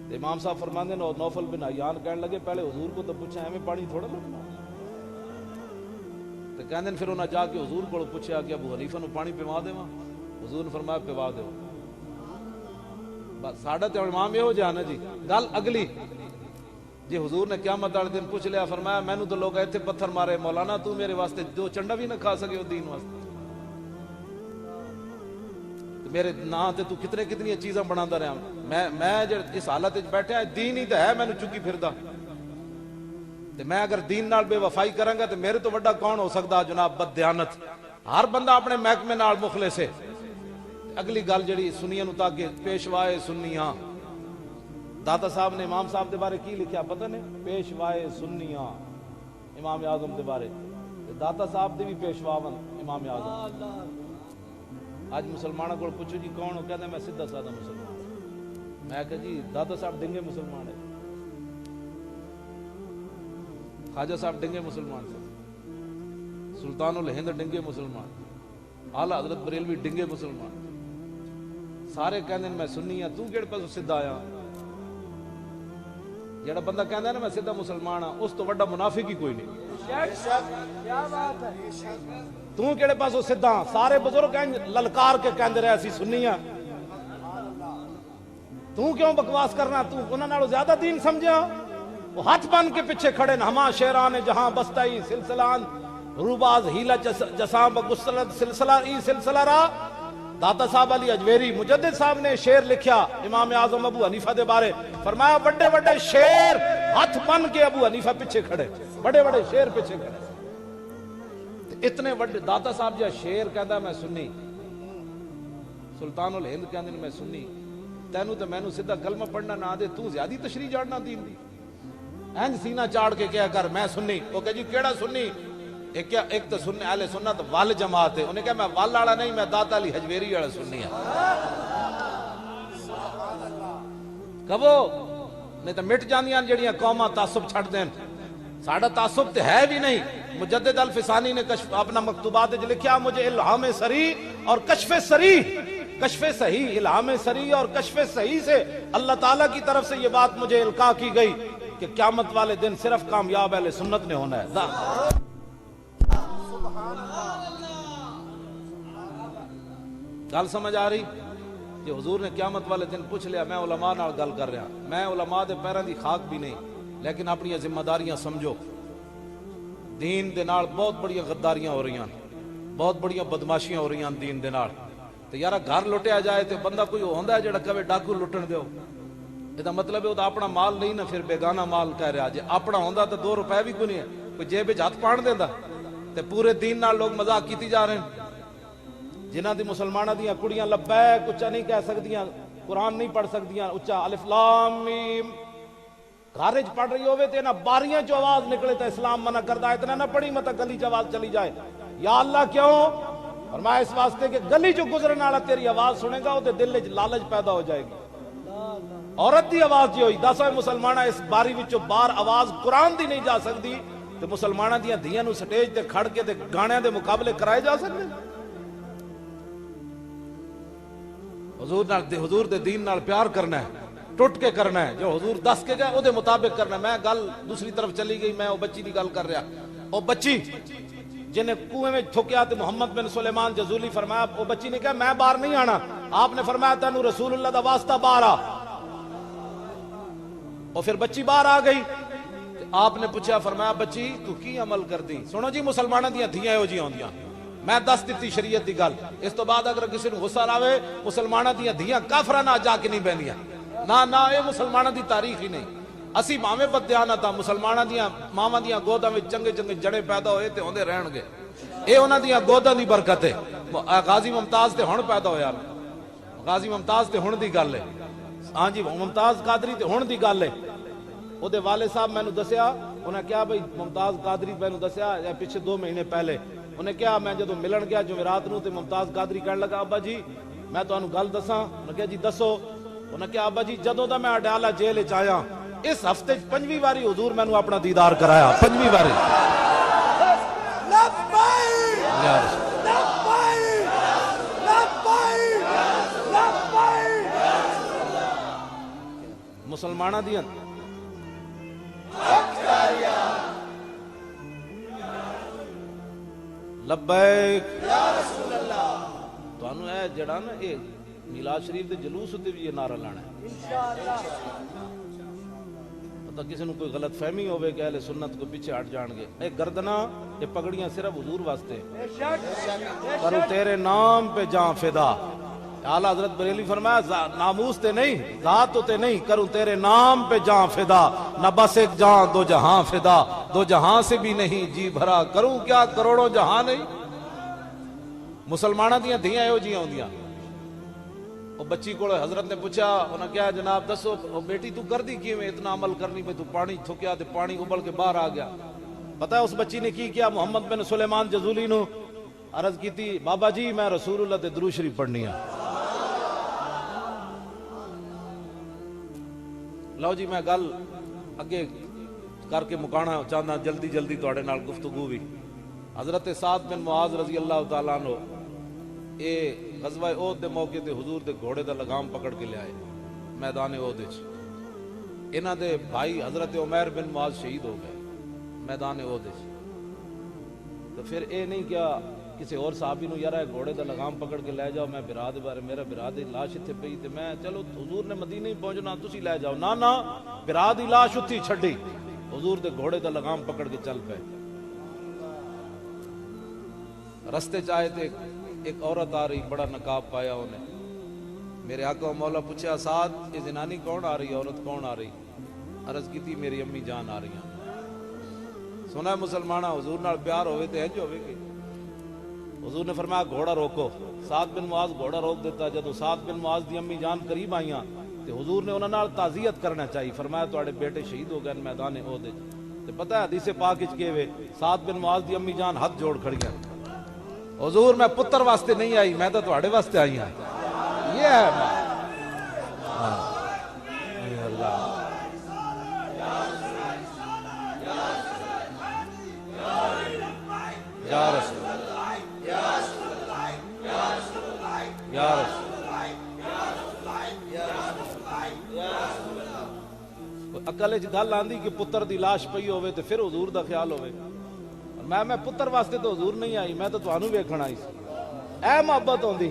تے امام صاحب فرماندے نوفل بن حیان کہنے لگے پہلے حضور کو تو پوچھا ایویں پانی تھوڑا لگنا. تے کہندے پھر انہاں جا کے حضور کو پوچھا کہ ابو حنیفہ نو پانی پیوا دیواں؟ حضور نے فرمایا پیوا دیو. بس ساڈا تے امام یہ ہو جانا جی. گل اگلی جی حضور نے قیامت والے دن پوچھ لیا، فرمایا مینوں تو لوگ ایتھے پتھر مارے، مولانا تو میرے واسطے دو چنڈا بھی نہ کھا سکے ہو دین واسطے، میرے نا تے تو کتنی چیزاں بناتا رہا. میں جو اس حالت وچ بیٹھا ہے دین ہی تے ہے مینوں چکی پھردا تے میں اگر دین نال بے وفائی کراں گا تے میرے تو بڑا کون ہو سکدا جناب بد دیانت. ہر بندہ اپنے محکمے نال مخلص ہے. اگلی گل جڑی سنیاں نو تاکہ پیشوائے سنیاں، داتا صاحب نے امام صاحب دے بارے کی لکھیا پتہ نہیں؟ پیشوائے سنیاں امام اعظم دے بارے. داتا صاحب دے بھی پیشواون امام اعظم. آج مسلمانوں کو پوچھو جی کون ہو، کہتے ہیں میں سیدھا سادہ مسلمان. میں کہ جی داتا صاحب ڈنگے مسلمان ہے، خواجہ صاحب ڈنگے مسلمان سے، سلطان الہند ڈنگے مسلمان، اعلیٰ حضرت بریلوی ڈنگے مسلمان. سارے کہندے میں سنی ہاں، تو کیڑے پاسوں سیدھا آیا؟ جڑا بندہ کہندا ہے نا میں سیدھا مسلمان ہاں، اس تو بڑا منافق ہی کوئی نہیں. تو کیڑے پاسوں سیدھا؟ سارے بزرگ للکار کے کہندے رہے اسی سنی ہاں. تو کیوں بکواس کرنا؟ تو انہاں نالوں زیادہ دین سمجھا؟ وہ ہاتھ بن کے پیچھے کھڑے ن ہما شیران جہاں بستائی سلسلان روباز ہیلا جساں بگسلت سلسلہ ای سلسلہ را. داتا صاحب علی اجویری مجدد صاحب نے شعر لکھیا امام اعظم ابو حنیفہ دے بارے، فرمایا بڑے بڑے شعر ہاتھ بن کے ابو حنیفہ پیچھے کھڑے، بڑے بڑے شعر پیچھے کھڑے. اتنے بڑے داتا صاحب جا شعر کہندا میں سنی، سلطان الہند کہندے میں سنی. تینوں تے مینوں سیدھا کلمہ پڑھنا نہ دے، تو زیادی تشریح جاڑنا دین دی. اینج سینہ چاڑ کے کیا کر میں سنی. وہ کہ جی کیڑا سنی؟ ایک تو سننے اہل سنت وال جماعت ہے. انہیں کہا میں وال والا نہیں، میں داتا علی حجویری والا سنی ہوں. کبو نہیں تو مٹ جاندیاں جڑیاں قوماں تعصب چھڑ دین. ساڈا تعصب تے ہے بھی نہیں. مجدد الفسانی نے اپنا مکتوبات وچ لکھیا مجھے الہام سری اور کشف سری، کشف صحیح، الہام سری اور کشف صحیح سے اللہ تعالیٰ کی طرف سے یہ بات مجھے القا کی گئی کہ قیامت والے دن صرف کامیاب اہل سنت نے ہونا ہے. گل سمجھ آ رہی؟ کہ حضور نے قیامت والے دن پوچھ لیا. میں علماء نال گل کر رہا، میں علماء دے پیراں دی خاک بھی نہیں، لیکن اپنی ذمہ داریاں سمجھو. دین دے نال بہت بڑیاں غداریاں ہو رہی ہیں، بہت بڑیاں بدماشیاں ہو رہی ہیں دین دے نال. تے یارا گھر لٹیا جائے تے بندہ کوئی ہوندا ہے جڑا کہے ڈاکو لٹن دیو، یہ مطلب ہے وہ اپنا مال نہیں نہ، پھر بیگانہ مال کہہ رہا. جے اپنا ہوندا تو 2 روپے بھی کوئی نہیں ہے، کوئی جیب وچ ہاتھ پان دیندا. تے پورے دین نال لوگ مذاق کیتی جا رہے ہیں. جنہاں دی مسلماناں دیاں کڑیاں لبیک اچا نہیں کہہ سکدیاں، قرآن نہیں پڑھ سکدیاں اچا الف لام میم، گھر وچ پڑھ رہی ہوے تے نہ باریاں چ آواز نکلے تے اسلام منع کردا ہے. اتنا نہ پڑھی مت گلی چ آواز چلی جائے. یا اللہ کیوں؟ فرمایا اس واسطے کہ گلی چ گزرن والا تیری آواز سنے گا تے دل وچ لالچ پیدا ہو جائے گی. عورت دی آواز جی ہوئی 10 مسلمانہ اس باری وچوں بار آواز قرآن دی نہیں جا سکتی تے مسلمانہ دیاں دھیاں نو سٹیج تے کھڑ کے تے گانیاں دے مقابلے کرائے جا سکتے؟ حضور دے دین نال پیار کرنا ہے، ٹوٹ کے کرنا ہے. جو حضور دس کے گئے او دے مطابق کرنا ہے. میں گل دوسری طرف چلی گئی، میں او بچی دی گل کر رہا. او بچی جنہیں کنویں میں تھوکیا تے محمد بن سلیمان جزولی فرمایا، او بچی نے کہا میں باہر نہیں آنا. آپ نے فرمایا تینوں رسول اللہ دا واسطہ باہر آ. اور پھر بچی باہر آ گئی. آپ نے پوچھا، فرمایا بچی تو کی عمل کر دی؟ سنو جی مسلمانوں دیاں دھیاں ہو جی ہوندیاں. میں دس دیتی شریعت دی گل. اس تو بعد اگر کسی نے غصہ آوے مسلمانوں دیاں دھیاں کافراں نہ جا کے نہیں بہندیاں. نہ اے مسلمانوں دی تاریخ ہی نہیں. اسی ماویں بددیانت ہاں، مسلمانوں دیاں ماواں دیاں گوداں وچ چنگے چنگے جڑے پیدا ہوئے تے ہوندے رہن گے. یہ انہاں دیاں گوداں دی برکت ہے. غازی ممتاز تے ہن پیدا ہویا, غازی ممتاز تے ہن دی گل ہے. ہاں جی, ممتاز قادری تے ہن دی گل ہے. او دے والد صاحب مینوں دسیا, انہیں کیا بھئی ممتاز قادری مینوں دسیا پچھے 2 مہینے پہلے, انہیں کیا میں جدوں ملن گیا جمعرات نوں تے ممتاز قادری کہن لگا ابا جی میں تانوں گل دساں. انہیں کہا جی دسو. انہیں کہا ابا جی جدوں دا میں اڈیالہ جیل وچ آیا اس ہفتے 5ویں واری حضور مینوں اپنا دیدار کرایا, 5ویں واری. لبیک یا رسول لبیک لبیک لبیک. مسلمانہ دیاں لبیک یا رسول اللہ. تانوں اے جڑا نا اے میلاد شریف دے جلوس تے بھی یہ نعرہ لانا ہے. انشاءاللہ پتہ کسی نوں کوئی غلط فہمی ہوے کہ اہل سنت کو پیچھے ہٹ جان گے. اے گردنا اے پگڑیاں صرف حضور واسطے, بے شک بے کروں شک. تیرے نام پہ جان فدا. اعلیٰ حضرت بریلوی فرمایا ناموس تے نہیں ذات تے نہیں, کروں تیرے نام پہ جان فدا. نہ بس ایک جان دو جہاں فدا, 2 جہاں سے بھی نہیں جی بھرا, کروں کیا کروڑوں جہاں نہیں. مسلمانہ دیاں دھیاں ایو جیاں ہوندیاں. وہ بچی کو حضرت نے پوچھا, انہاں کیا جناب دسو بیٹی تو کر دی کیویں اتنا عمل کرنی پہ, تو پانی تھکیا تے پانی ابل کے باہر آ گیا. پتہ ہے اس بچی نے کی کیا؟ محمد بن سلیمان جزولی نو عرض کی تھی بابا جی میں رسول اللہ تے درود شریف پڑھنی ہے. لو جی میں گل اگے کر کے مکانا چاہنا جلدی جلدی تواڈے نال گفتگو بھی. حضرت سعد بن معاذ رضی اللہ تعالیٰ عنہ اے غزوہ احد دے موقع تے حضور دے گھوڑے دا لگام پکڑ کے لے آئے میدان احد وچ. انہاں دے بھائی حضرت عمیر بن معاذ شہید ہو گئے میدان احد وچ. تو پھر اے نہیں کیا کسی اور صحابی نو یار گھوڑے دا لگام پکڑ کے لے جاؤ, میں برا دے بارے میرا برا دی لاش اتنے پئی تے میں چلو حضور نے مدینے ہی پہنچنا تسی لے جاؤ. نا برا دی لاش اتھی چھڈی, حضور دے گھوڑے دا لگام پکڑ کے چل پے. رستے چاہے تے ایک عورت آ رہی, بڑا نقاب پایا انہیں. میرے آقا و مولا پوچھا سعد یہ زنانی کون آ رہی, عورت کون آ رہی؟ عرض کی تھی میری امی جان آ رہی ہیں. سنا ہے مسلمانہ حضور نال پیار ہوئے تے انج ہوئے گی. حضور نے فرمایا گھوڑا روکو. سعد بن معاذ گھوڑا روک دیتا. جدو سعد بن معاذ دی امی جان قریب آئیاں تے حضور نے انہاں نال تعزیت کرنا چاہیے. فرمایا تواڈے بیٹے شہید ہو گئے میدان احد وچ. تے پتہ ہے حدیث پاک وچ کیویں سعد بن معاذ دی امی جان ہاتھ جوڑ کھڑی ہیں, حضور میں پتر واسطے نہیں آئی, میں تو تواڈے واسطے آئی ہوں. یہ ہے اللہ. یا رسول یا رسول عقل وچ گل آندی کہ پتر دی لاش پئی ہوے تے پھر حضور دا خیال ہوے. میں پتر واسطے تو حضور نہیں آئی, میں تو تانوں ویکھنا آئی سی. اے محبت ہوندی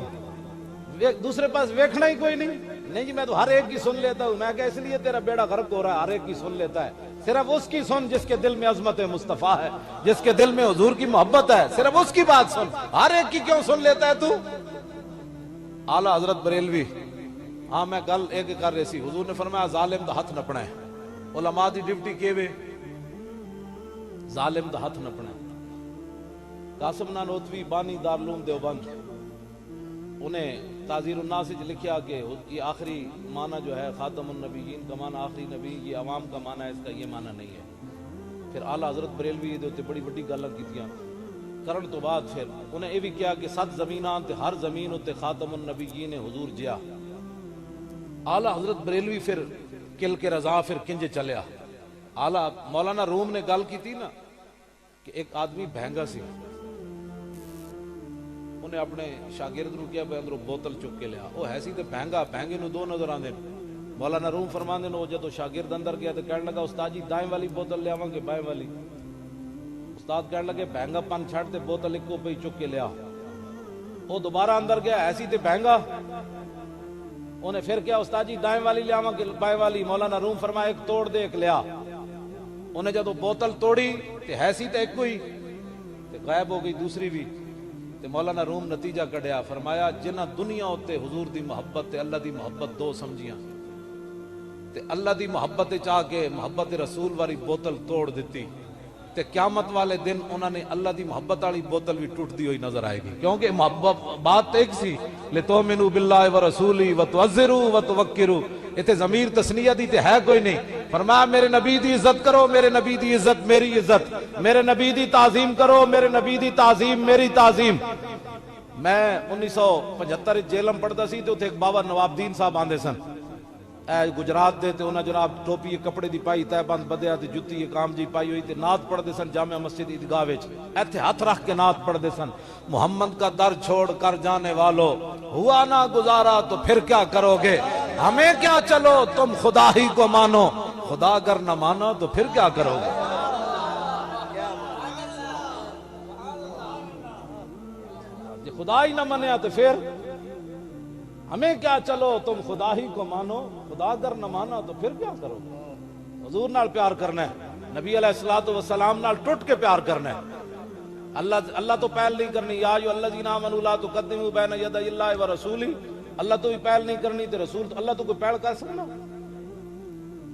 دوسرے پاس ویکھنا ہی کوئی نہیں جی میں تو ہر ایک کی سن لیتا ہوں. میں کہ اس لیے تیرا بیڑا غرق ہو رہا ہے, ہر ایک کی سن لیتا ہے. صرف اس کی سن جس کے دل میں عظمت مصطفیٰ ہے, جس کے دل میں حضور کی محبت ہے, صرف اس کی بات سن. ہر ایک کی کیوں سن لیتا ہے تو؟ اعلیٰ حضرت بریلوی ہاں میں گل ایک کر رہی سی. حضور نے فرمایا ظالم دا ہاتھ نپنا ہے. علماء دی ڈیوٹی کیویں ظالم دا ہاتھ نپنا ہے. قاسم نانوتوی بانی دارالعلوم دیوبند انہیں تعزیر الناس سے لکھیا کہ یہ آخری معنی جو ہے خاتم النبیین کا معنی آخری نبی, یہ عوام کا معنی ہے, اس کا یہ معنی نہیں ہے. پھر اعلیٰ حضرت بریلوی دے تے بڑی بڑی گلاں کیتیاں کرن تو بعد پھر انہیں یہ بھی کیا کہ 7 زمیناں تے ہر زمین تے خاتم النبیین حضور جیا. اعلیٰ حضرت بریلوی پھر کل کے رضا پھر کنج چلیا. اعلیٰ مولانا روم نے گل کی تھی نا کہ ایک آدمی بہنگا سی, انہیں اپنے شاگرد نو کیا اندروں بوتل چک کے لیا. وہ ہے سی تے بہنگا, بہنگے نو 2 نظر آندے. مولانا روم فرماندے نو جدو شاگرد اندر گیا تو کہنے لگا استاد جی دائیں والی بوتل لے آواں کہ بائیں والی؟ استاد کہنے لگے بہنگا پن چھڑ تے بوتل ایکو پہ چک کے لیا. وہ دوبارہ اندر گیا, ایسی تے بہنگا. انہیں پھر کیا استاد جی دائیں والی لے آواں کہ بائیں والی؟ مولانا روم فرمایا ایک توڑ دے ایک لیا. انہیں جدو بوتل توڑی تے ایسی تے ایک کوئی تے غائب ہو گئی دوسری بھی. تے مولانا روم نتیجہ کڈیا, فرمایا جنہ دنیا ہوتے حضور دی محبت تے اللہ دی محبت 2 سمجھیاں تے اللہ دی محبت چاہ کے محبت رسول والی بوتل توڑ دیتی تے قیامت والے دن انہوں نے اللہ دی محبت والی بوتل بھی ٹوٹتی ہوئی نظر آئے گی، کیونکہ محبت بات ایک سی لِتُؤْمِنُوا بِاللَّهِ وَرَسُولِهِ وَتُعَزِّرُوا وَتُوَقِّرُوا، اتنے ضمیر تسنیہ دی تے ہے کوئی نہیں۔ فرمایا میرے نبی دی عزت کرو، میرے نبی دی عزت میری عزت، میرے نبی دی تعظیم کرو، میرے نبی دی تعظیم میری تعظیم۔ میں 1975 جیلم پڑھتا سی تو ایک بابا نواب دین صاحب آندے سن، اے گجرات دے تے انہاں جناب ٹوپی کپڑے دی پائی تے بند بدیا تے جُتی کام جی پائی ہوئی تے نعت پڑھ دے سن جامع مسجد عیدگاہ وچ، ایتھے ہاتھ رکھ کے نعت پڑھ دے سن، محمد کا در چھوڑ کر جانے والو ہوا نہ گزارا تو پھر کیا کرو گے، ہمیں کیا چلو تم خدا ہی کو مانو، خدا اگر نہ مانو تو پھر کیا کرو گے۔ جی خدا ہی نہ منیا تو پھر ہمیں کیا چلو تم خدا ہی کو مانو، خدا اگر نہ مانا تو پھر کیا کرو گے۔ حضور نال پیار کرنا ہے، نبی علیہ الصلوۃ والسلام نال ٹوٹ کے پیار کرنا ہے، اللہ تو پہل نہیں کرنی، یا ایھا الذین آمنوا لا تقدموا بین یدی اللہ ورسولہ، اللہ تو بھی پہل نہیں کرنی تے رسول تو اللہ تو کوئی پہل کر سکنا۔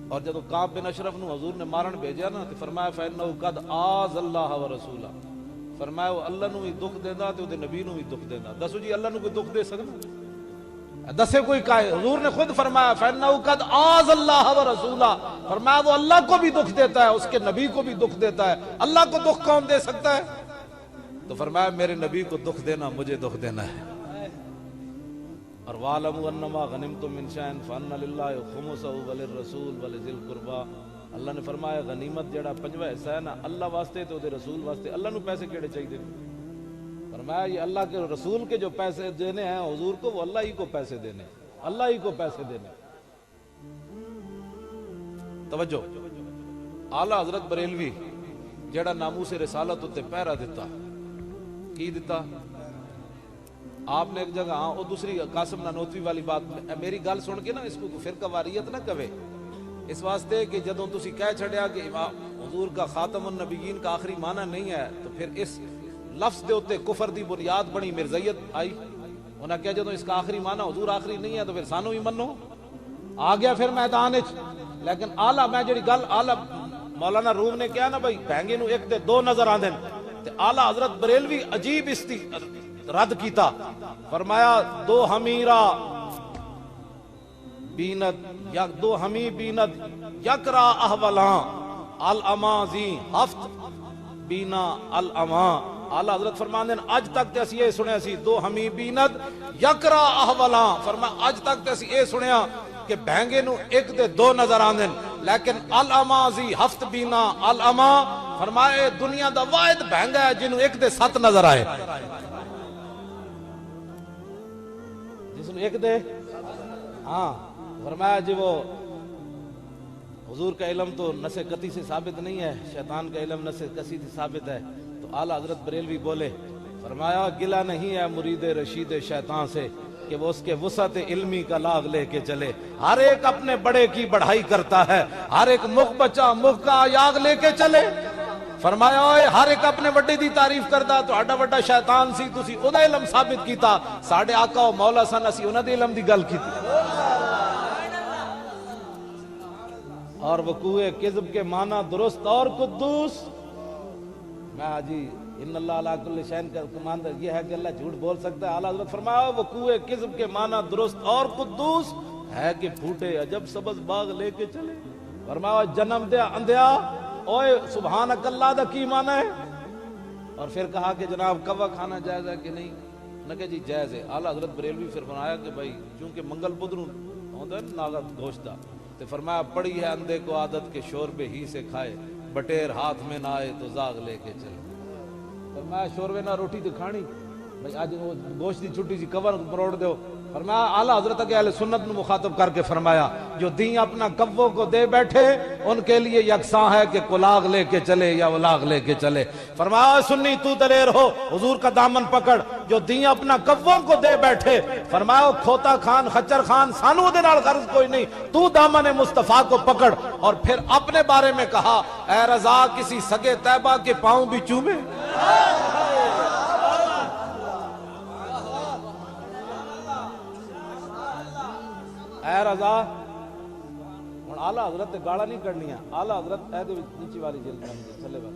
اور جب کعب بن اشرف نو حضور نے مارن بھیجیا نا تے فرمایا فإنہ قد آذ اللہ ورسولہ، فرمایا وہ اللہ نو بھی دکھ دیندا تے او نبی نو بھی دکھ دیندا۔ دسو جی اللہ نو کوئی دکھ دے سکنا؟ دسے کوئی کہے، حضور نے خود فرمایا فَإِنَّهُ قَدْ آذَ اللَّهَ وَرَسُولَهُ، فرمایا وہ اللہ کو بھی دکھ دیتا ہے، اس کے نبی کو بھی دکھ دیتا ہے، اللہ کو دکھ کون دے سکتا ہے؟ تو فرمایا میرے نبی کو دکھ دینا مجھے دکھ دینا ہے۔ اور وَاعْلَمُوا أَنَّمَا غَنِمْتُم مِّن شَيْءٍ فَأَنَّ لِلَّهِ خُمُسَهُ وَلِلرَّسُولِ وَلِذِي الْقُرْبَىٰ، اللہ نے فرمایا غنیمت جڑا پنجواں حصہ ہے نا اللہ واسطے تو دے رسول واسطے، اللہ نو پیسے کیڑے چاہیے؟ فرمایا یہ اللہ کے رسول کے جو پیسے دینے ہیں حضور کو وہ اللہ ہی کو پیسے دینے، اللہ ہی کو پیسے دینے۔ توجہ، اعلیٰ حضرت بریلوی جڑا ناموس رسالت تے پہرا دیتا، کی دیتا؟ آپ نے ایک جگہ ہاں وہ دوسری قاسم نانوتوی والی بات، میری گل سن کے نا اس کو فرقہ واریت نہ کہے، اس واسطے کہ جدوں تسی کہہ چھڑیا کہ حضور کا خاتم النبیین کا آخری معنی نہیں ہے تو پھر اس لفظ دے ہوتے کفر دی بنیاد بنی مرزیت آئی، انہاں کہا جدوں اس کا آخری معنی حضور آخری نہیں ہے تو پھر سانو ہی منو، آ گیا پھر میدان وچ۔ لیکن اعلیٰ میں جڑی گل اعلیٰ مولانا روم نے کہا نا بھائی بہنگے نو ایک دے دو نظر آندے تے اعلیٰ حضرت بریلوی عجیب استی رد کیتا، فرمایا دو ہمیرا بیند یا دو ہمی بیند یکرا احولاں الامازی ہفت بینا الاما۔ اعلیٰ حضرت فرماندے ہیں اج تک تے اسی یہ سنیا سی دو ہمی بیند یکرا احولاں، فرمایا اج تک تے اسی یہ سنیا کہ بہنگے نو ایک دے دو نظر آندن، لیکن الامازی ہفت بینا الاما، فرمایا دنیا دا واحد بہنگا ہے جنہوں ایک دے سات نظر آئے، جس نے ایک دے ہاں، فرمایا جی وہ حضور کا علم تو نس قطعی سے ثابت نہیں ہے، شیطان کا علم نس قطعی سے ثابت ہے۔ تو اعلیٰ حضرت بریلوی بولے، فرمایا گلہ نہیں ہے مرید رشید شیطان سے کہ وہ اس کے وسعت علمی کا لاغ لے کے چلے، ہر ایک اپنے بڑے کی بڑھائی کرتا ہے، ہر ایک مخ بچا مخ کا یاغ لے کے چلے۔ فرمایا اوئے ہر ایک اپنے بڑے دی تعریف کردا، تو اڈا بڑا شیطان سی تسی او دا علم ثابت کیتا، ساڈے آقا و مولا سن اسی انہاں دے علم دی گل کیتی۔ اور وقوع کذب کے معنی درست اور قدوس، میں حاجی ان اللہ علی کل شیء کا کماندر یہ ہے کہ اللہ جھوٹ بول سکتا ہے۔ اعلیٰ حضرت فرمایا وقوع کذب کے معنی درست اور قدوس ہے کہ پھوٹے عجب سبز باغ لے کے چلے۔ فرمایا جنم دیا اندھیا اوئے سبحانک اللہ دا کی معنی ہے؟ اور پھر کہا کہ جناب کوا کھانا جائز ہے کہ نہیں؟ نہ کہ جی جائز ہے۔ اعلیٰ حضرت بریلوی پھر فرمایا کہ بھائی چونکہ منگل بدروں ہوتا ہے ناغت گوشتہ، تو فرمایا پڑی ہے اندھے کو عادت کے شوربے ہی سے کھائے، بٹیر ہاتھ میں نہ آئے تو زاغ لے کے چلے۔ فرمایا شوربے نہ روٹی تو کھانی، بھائی آج وہ گوشت دی چھٹی سی کور مروڑ دیو۔ فرمایا اعلیٰ حضرت کے اہل سنت نے مخاطب کر کے فرمایا جو دین اپنا کبوں کو دے بیٹھے ان کے لیے یکساں ہے کہ کلاغ لے کے چلے یا ولاغ لے کے چلے۔ فرمایا سنی تو دلیر ہو حضور کا دامن پکڑ، جو دین اپنا کبوں کو دے بیٹھے، فرمایا کھوتا خان خچر خان سانو دے نال غرض کوئی نہیں، تو دامن مصطفیٰ کو پکڑ۔ اور پھر اپنے بارے میں کہا اے رضا کسی سگے طیبہ کے پاؤں بھی چومے۔ اے رضا ہن اعلیٰ حضرت گالا نہیں کرنی ہے، اعلیٰ حضرت اے دے نیچی والی جلد چلے بس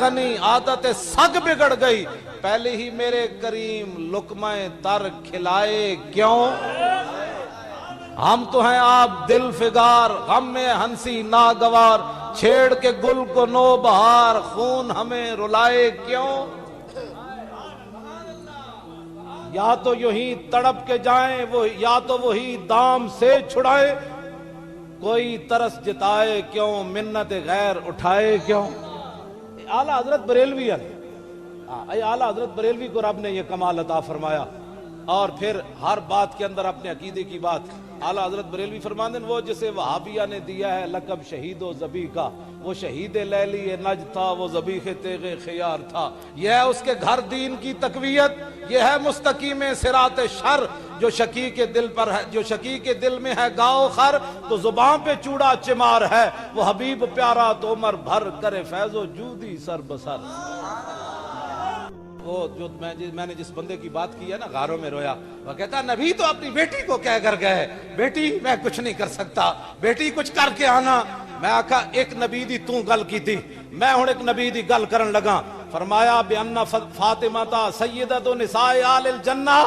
غنی عادت سگ بگڑ گئی، پہلے ہی میرے کریم لقمہ تر کھلائے کیوں؟ ہم تو ہیں آپ دل فگار، غم میں ہنسی ناگوار، چھیڑ کے گل کو نو بہار، خون ہمیں رلائے کیوں؟ یا تو یوں ہی تڑپ کے جائیں وہ، یا تو وہی دام سے چھڑائے، کوئی ترس جتائے کیوں، منت غیر اٹھائے کیوں؟ اعلیٰ حضرت بریلوی ہے، اعلیٰ حضرت بریلوی کو رب نے یہ کمال عطا فرمایا، اور پھر ہر بات کے اندر اپنے عقیدے کی بات۔ اعلیٰ حضرت بریلوی فرماندن وہ جسے وہابیہ نے دیا ہے لقب شہید و ذبیح کا، وہ شہید لیلی نجد تھا، وہ ذبیح تیغ خیار تھا، یہ ہے اس کے گھر دین کی تقویت، یہ ہے مستقیم صراط شر، جو شکی کے دل پر ہے، جو شکی کے دل میں ہے گاؤ خر، تو زبان پہ چوڑا چمار ہے، وہ حبیب پیارا تو عمر بھر کرے فیض و جودی سر بسر۔ وہ جو میں نے جس بندے کی بات کی ہے نا، غاروں میں رویا، وہ کہتا نبی تو اپنی بیٹی کو کہہ کر گئے، بیٹی میں کچھ نہیں کر سکتا، بیٹی کچھ کر کے آنا۔ میں آکھا ایک نبی دی تو گل کی تھی، میں ہوں ایک نبی دی گل کرن لگا، فرمایا بِأَنَّ فاطمہ سیدۃ نساء آل الجنہ۔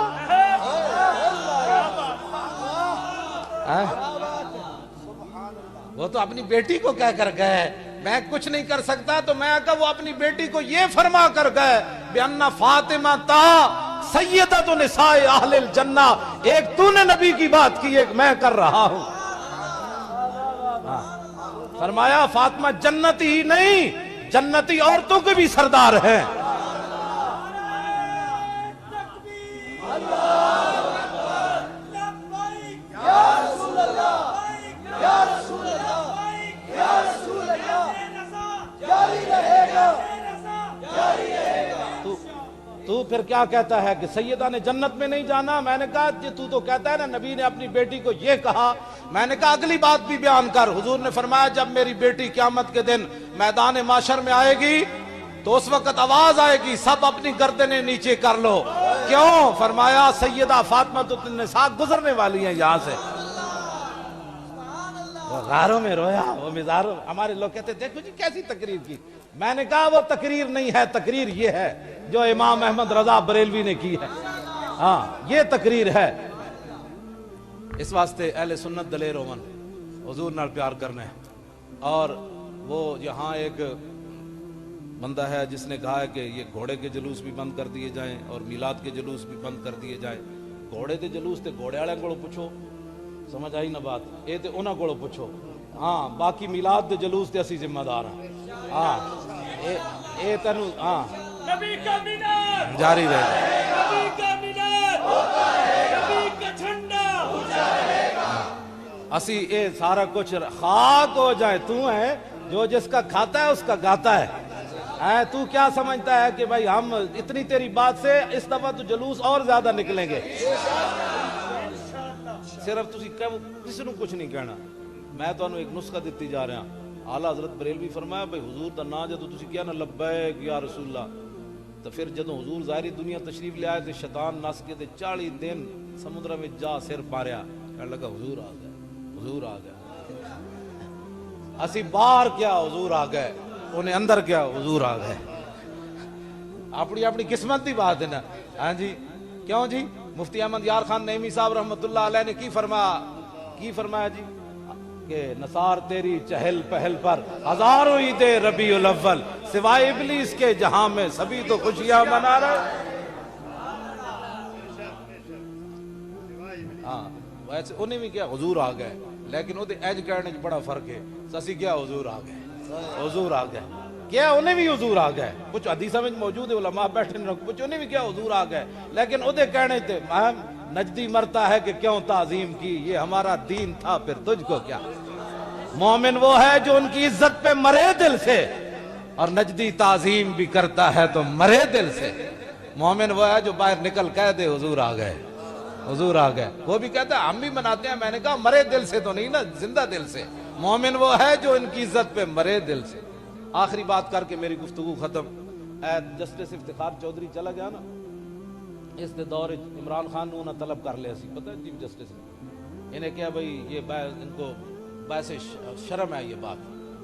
وہ تو اپنی بیٹی کو کہہ کر گئے میں کچھ نہیں کر سکتا، تو میں کہا وہ اپنی بیٹی کو یہ فرما کر گئے بِأَنَّ فاطمہ سیدۃ نساء اہل الجنہ۔ ایک تو نے نبی کی بات کی، ایک میں کر رہا ہوں۔ فرمایا فاطمہ جنتی ہی نہیں، جنتی عورتوں کے بھی سردار ہیں۔ تو پھر کیا کہتا ہے کہ سیدہ نے جنت میں نہیں جانا؟ میں نے کہا تو کہتا ہے نا نبی نے اپنی بیٹی کو یہ کہا۔ میں نے کہا اگلی بات بھی بیان کر۔ حضور نے فرمایا جب میری بیٹی قیامت کے دن میدان معشر میں آئے گی تو اس وقت آواز آئے گی سب اپنی گردنیں نیچے کر لو۔ کیوں؟ فرمایا سیدہ فاطمہ النساء گزرنے والی ہیں یہاں سے۔ وہ غاروں میں رویا، وہ مزاروں، ہمارے لوگ کہتے دیکھو جی کیسی تقریر کی۔ میں نے کہا وہ تقریر نہیں ہے، تقریر یہ ہے جو امام احمد رضا بریلوی نے کی ہے، ہاں یہ تقریر ہے۔ اس واسطے اہل سنت دلیر ہومن، حضور نال پیار کرنے۔ اور وہ یہاں ایک بندہ ہے جس نے کہا ہے کہ یہ گھوڑے کے جلوس بھی بند کر دیے جائیں اور میلاد کے جلوس بھی بند کر دیے جائیں۔ گھوڑے دے جلوس تے گھوڑے والے کو پوچھو، سمجھ آئی نا بات، اے تے انہاں کو پوچھو، ہاں باقی میلاد دے جلوس تے اسی ذمہ دار ہیں۔ ہاں اے تینوں ہاں نبی کا مینار جاری رہے گا، نبی کا مینار ہوتا ہے، نبی کا جھنڈا اونچا رہے گا۔ اسی اے سارا کچھ خاک ہو جائے، تو ہے جو جس کا کھاتا ہے اس کا گاتا ہے۔ تو کیا سمجھتا ہے کہ بھائی ہم اتنی تیری بات سے اس دفعہ تو جلوس اور زیادہ نکلیں گے۔ صرف تسی کسی نو کچھ نہیں کہنا، میں تو انہوں ایک نسخہ دیتی جا رہا ہوں۔ اعلیٰ حضرت بریلوی فرمایا بھائی حضور دا نا جدو تسی کیا نا لبیک یا رسول اللہ، تو پھر جدو حضور ظاہری دنیا تشریف لے آئے تھے شیطان نس کے 40 دن سمندر میں جا سر پاریا، کہنے لگا حضور آ گئے، حضور آ گئے۔ اسی باہر کیا حضور آ گئے، انہیں اندر کیا حضور آ گئے۔ اپنی اپنی قسمت دی بات ہے نا۔ ہاں جی کیوں جی؟ مفتی احمد یار خان نعیمی صاحب رحمۃ اللہ علیہ نے کی فرمایا جی کہ نثار تیری چہل پہل پر ہزاروں عید ربیع الاول، سوائے ابلیس کے جہاں میں سبھی تو خوشیاں منا رہے۔ ہاں ویسے انہیں بھی کیا حضور آ گئے، لیکن وہ ایج کہنے بڑا فرق ہے۔ سسی کیا حضور آ گئے، حضور آ گئے کیا انہیں بھی حضور آ گئے، کچھ حدیثہ میں موجود ہے، علماء بیٹھے کچھ انہیں بھی کیا حضور آ گئے، لیکن وہ کہنے تھے نجدی مرتا ہے کہ کیوں تعظیم کی، یہ ہمارا دین تھا پھر تجھ کو کیا۔ مومن وہ ہے جو ان کی عزت پہ مرے دل سے، اور نجدی تعظیم بھی کرتا ہے تو مرے دل سے۔ مومن وہ ہے جو باہر نکل کہہ دے حضور آ گئے، حضور آ گئے۔ وہ بھی کہتا ہے ہم بھی مناتے ہیں، میں نے کہا مرے دل سے تو نہیں نا، زندہ دل سے۔ مومن وہ ہے جو ان کی عزت پہ مرے دل سے۔ آخری بات کر کے میری گفتگو ختم۔ جسٹس افتخار چودھری چلا گیا نا، اس دے دور عمران خان نے انہیں طلب کر لیا سی، پتہ ہے چیف جسٹس نے انہیں کیا بھائی یہ ان کو باعث شرم ہے یہ بات،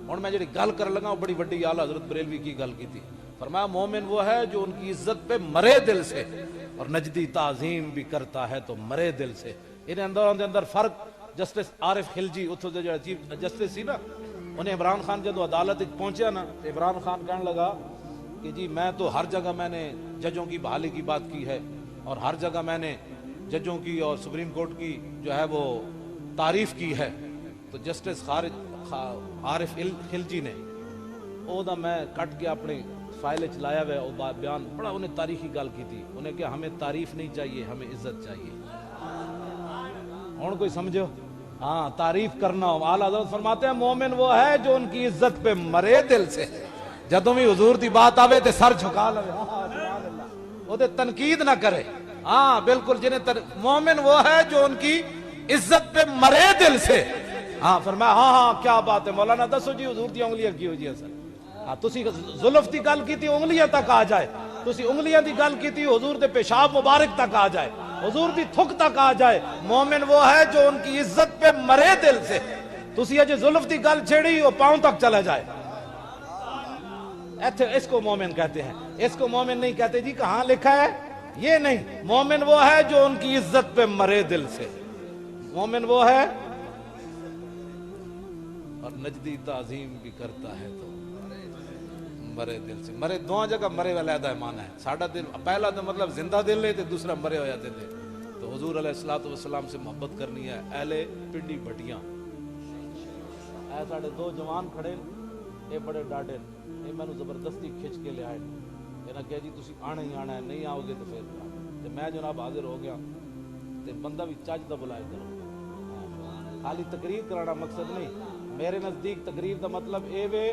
اور میں جڑی گل کر لگا وہ بڑی وڈی اعلیٰ حضرت بریلوی کی گل کی تھی. فرمایا مومن وہ ہے جو ان کی عزت پہ مرے دل سے, اور نجدی تعظیم بھی کرتا ہے تو مرے دل سے. ان اندر فرق. جسٹس عارف خلجی اتھو جو چیف جسٹس سی نا, انہیں عمران خان جدو عدالت پہنچیا نا, تو عمران خان کہنے لگا کہ جی میں تو ہر جگہ میں نے ججوں کی بحالی کی بات کی ہے, اور ہر جگہ میں نے ججوں کی اور سپریم کورٹ کی جو ہے وہ تعریف کی ہے. تو جسٹس عارف خلجی نے او دا میں کٹ کے اپنی فائل چلایا ہوا وہ بیان بڑا انہیں تاریخی گل کی تھی. انہیں کہ ہمیں تعریف نہیں چاہیے, ہمیں عزت چاہیے. اور کوئی سمجھو, ہاں تعریف کرنا ہو. اعلیٰ حضرت فرماتے ہیں مومن وہ ہے جو ان کی عزت پہ مرے دل سے. جدوں بھی حضور دی بات آوے تے سر جھکا لے, وہ تے تنقید نہ کرے. ہاں بالکل, جنہیں مومن وہ ہے جو ان کی عزت پہ مرے دل سے. ہاں فرمایا ہاں کیا بات ہے مولانا, دسو جی حضور دی انگلیاں کی ہو جی اثر. ہاں تسی زلف دی گل کیتی انگلیاں تک آ جائے, تسی انگلیاں دی گل کیتی حضور دے پیشاب مبارک تک آ جائے, حضور دی تھک تک آ جائے. مومن وہ ہے جو ان کی عزت پہ مرے دل سے. تسی اجے زلف دی گل چھیڑی وہ پاؤں تک چلا جائے. اس کو مومن کہتے ہیں. اس کو مومن نہیں کہتے جی کہاں لکھا ہے, یہ نہیں. مومن وہ ہے جو ان کی عزت پہ مرے دل سے. مومن وہ ہے اور نجدی تعظیم بھی کرتا ہے تو مرے دل سے. مرے دو جگہ مرے علیحدہ مانا ہے. ساڈا دل پہلا تو مطلب زندہ دل ہے, دوسرا مرے ہویا دل ہے. تو حضور علیہ الصلوۃ والسلام سے محبت کرنی ہے. اہل پنڈی بھٹیاں اے ساڈے دو جوان کھڑے, یہ بڑے ڈاڈے, یہ میں زبردستی کھچ کے لے آئے. انہاں کہا جی تسی آنا ہی آنا ہے, نہیں آؤ گے تو پھر میں جناب حاضر ہو گیا. تے بندہ بھی چج دا بلائے کرو. خالی تقریر کرانا مقصد نہیں. میرے نزدیک تقریر دا مطلب اے وے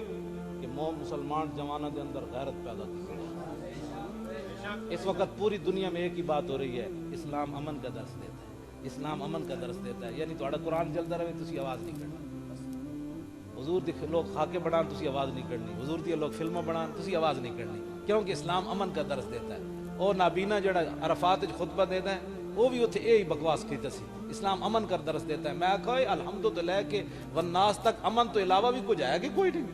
کہ مسلمان جوانہ دے اندر غیرت پیدا کی. اس وقت پوری دنیا میں ایک ہی بات ہو رہی ہے, اسلام امن کا درس دیتا ہے, اسلام امن کا درس دیتا ہے. یعنی تھوڑا قرآن چلتا رہے تسی آواز نہیں کرنی. حضور دی لوگ خاکے بڑھان تسی آواز نہیں کرنی. حضور دی لوگ فلمیں بڑھان تسی آواز نہیں کرنی, کیونکہ اسلام امن کا درس دیتا ہے. اور نابینا جڑا عرفات وچ خطبہ دیتا ہے وہ بھی اتنے یہی بکواس کی سی. اسلام امن کا درس دیتا ہے. میں کہا الحمد للہ کہ والناس تک امن تو علاوہ بھی کچھ ہے کہ کوئی نہیں.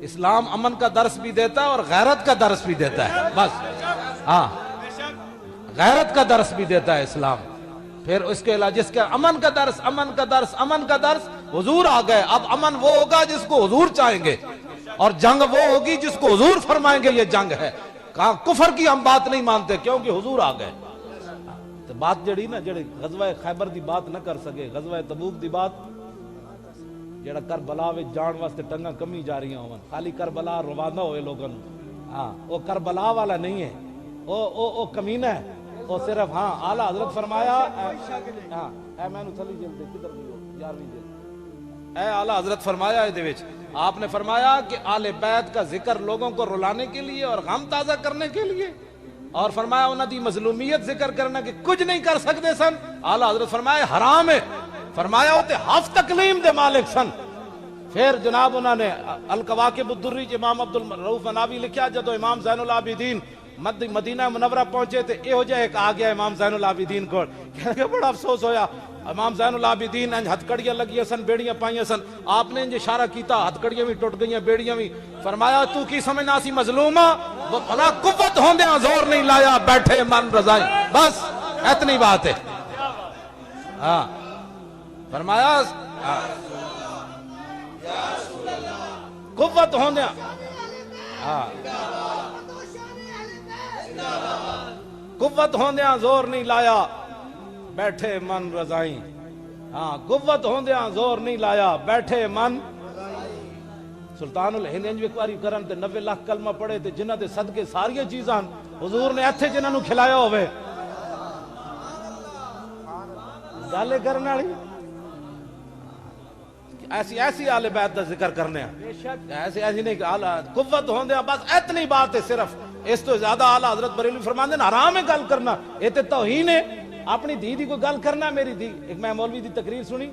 اسلام امن کا درس بھی دیتا ہے اور غیرت کا درس بھی دیتا ہے. بس ہاں غیرت کا درس بھی دیتا ہے اسلام. پھر اس کے علاوہ جس کا امن کا درس امن کا درس امن کا درس حضور آ گئے. اب امن وہ ہوگا جس کو حضور چاہیں گے, اور جنگ وہ ہوگی جس کو حضور فرمائیں گے یہ جنگ ہے. کہاں کفر کی ہم بات نہیں مانتے کیونکہ حضور آ گئے. تو بات جڑی نا جڑی غزوہ خیبر دی بات نہ کر سکے, غزوہ تبوک دی بات جڑا کربلا وچ جان واسطے ٹنگاں کمی جا رہی ہون, خالی کربلا روانہ ہوئے لوگاں. ہاں وہ کربلا والا نہیں ہے, او کمینہ ہے. وہ صرف ہاں اعلیٰ حضرت فرمایا ہاں اے میں نو تھلی جلدی کدھر گئی ہو 11ویں جلد. اے اعلیٰ حضرت فرمایا دے وچ آپ نے فرمایا کہ آل بیت کا ذکر لوگوں کو رلانے کے لیے اور غم تازہ کرنے کے لیے, اور فرمایا انہاں دی مظلومیت ذکر کرنا کہ کچھ نہیں کر سکتے سن. اعلیٰ حضرت فرمایا حرام ہے. فرمایا ہوتے ہف تکلیم دے مالک سن. پھر جناب انہوں نے الکواکب الدری امام عبد الرؤف مناوی لکھیا, جدو امام زین العابدین مدینہ منورہ پہنچے تھے یہ ہو جائے ایک آ گیا امام زین العابدین کو, کہ بڑا افسوس ہویا. امام زین العابدین انج ہتھکڑیاں لگیاں سن, بیڑیاں پائیاں سن. آپ نے انج اشارہ کیتا, ہتھکڑیاں بھی ٹوٹ گئیاں, بیڑیاں بھی. فرمایا تو کی سمجھنا سی مظلومہ, بھلا قوت ہوندیاں زور نہیں لایا, بیٹھے من رضائی. بس اتنی بات ہے. ہاں فرمایا قوت ہوندیاں, ہاں قوت ہوندیاں زور نہیں لایا, بیٹھے من رضائی. ہاں قوت ہوندیاں زور نہیں لایا, بیٹھے من. سلطان الہند انج ایک باری کرن تے 90 لاکھ کلمہ پڑھے تے جنہاں دے صدقے ساریاں چیزاں حضور نے اتھے جنہاں نو کھلایا ہوئے. گالے کرنے والی ایسی آل بیت دا ذکر کرنے ہیں, ایسی نہیں کہ قوت ہوندے بس اتنی بات ہے. صرف اس تو زیادہ اعلیٰ حضرت بریلوی فرماندے ہیں حرام ہے گل کرنا, یہ تے توہین ہے. اپنی دھی دی کوئی گل کرنا, میری دھی ایک میں مولوی دی تقریر سنی,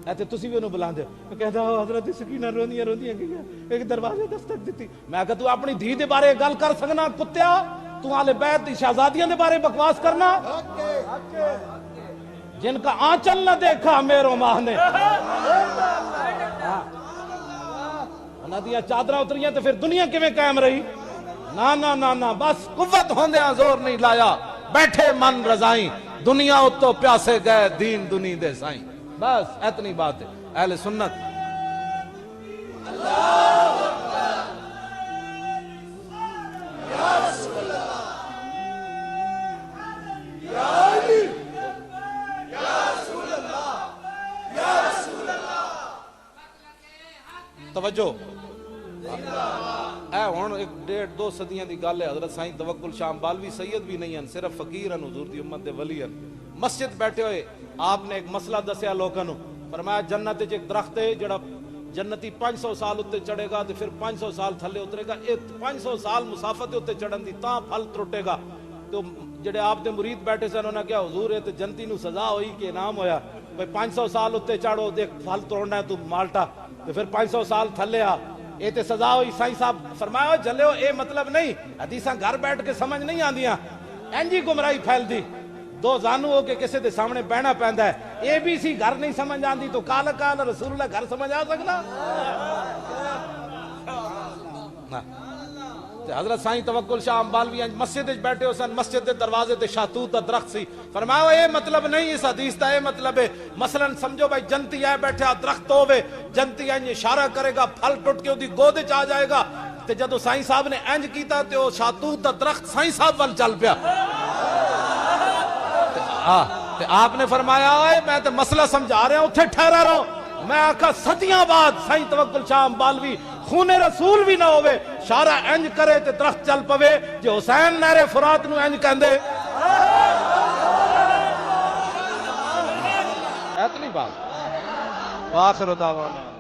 ایتے تسی بھی انہوں بلاندے ہو, کہتا ہو حضرت سکینہ روندیاں ایک دروازے دستک دیتی. میں کہتا تو اپنی دھی دے بارے گل کر سکنا کتیا, تو آل بیت دی شہزادیاں دے بارے بکواس کرنا, جن کا آنچل نہ دیکھا میرو ماہ نے. انہاں دیاں چادراں اتریاں تے پھر دنیا کیویں قائم رہی؟ نا نا نا نا، بس قوت ہوندیاں زور نہیں لایا، بیٹھے من رضائیں، دنیا اتو پیاسے گئے دین دنی دے سائیں، بس اتنی بات ہے اہل سنت۔ توجہ اے ہن ایک ڈیڑھ دو صدیاں دی گل ہے، حضرت سائیں توکل شاہ امبالوی سید بھی نہیں ہیں، صرف فقیر ہیں، حضور دی امت دے ولی ہیں، مسجد بیٹھے ہوئے آپ نے ایک مسئلہ دسیا لوکاں نو، فرمایا جنت وچ ایک درخت ہے جڑا جنتی 500 سال اتے چڑھے گا تے پھر 500 سال تھلے اترے گا، 500 سال مسافت اتے چڑھن دی تاں پھل ٹوٹے گا۔ تو جڑے آپ دے مرید بیٹھے سن انہاں کہا حضور ہے تے جنتی نو سزا ہوئی کہ انعام ہویا، بھئی 500 سال اتے چڑھو دیکھ پھل توڑنا ہے تو مالٹا تے پھر 500 سال تھلے آ، اے تے سزا ہوئی۔ سائیں صاحب فرمایا جلے ہو اے مطلب نہیں، حدیثاں گھر بیٹھ کے سمجھ نہیں آندیاں، انجی گمراہی پھیل دی، دو زانو ہو کے کسے دے سامنے بہنا پیندا ہے، اے بی سی گھر نہیں سمجھ آندی تو کال کال رسول اللہ گھر سمجھ آ سکدا؟ حضرت سائیں توکل شاہ امبالوی مسجد وچ بیٹھے ہو سن، مسجد دے دروازے تے شاہتوت دا درخت سی، فرمایا اے مطلب نہیں اس حدیث دا، اے مطلب ہے مثلا سمجھو بھائی جنتی ہے بیٹھا درخت ہوے، جنتی انج اشارہ کرے گا پھل ٹوٹ کے اودی گود وچ آ جائے گا، تے جدوں سائیں صاحب نے انج کیتا تے او شاہتوت دا درخت سائیں صاحب ول چل پیا، تے آپ نے فرمایا اے میں تے مسئلہ سمجھا رہا ہوں اتھے ٹھہرا رہو، میں آکھا صدیاں بعد سائیں توکل شاہ امبالوی خون رسول بھی نہ ہوئے شارع انج کرے تے درخت چل پوے، جے حسین نہر فرات نو انج کہندے، اتنی بات۔ وآخر دعوانا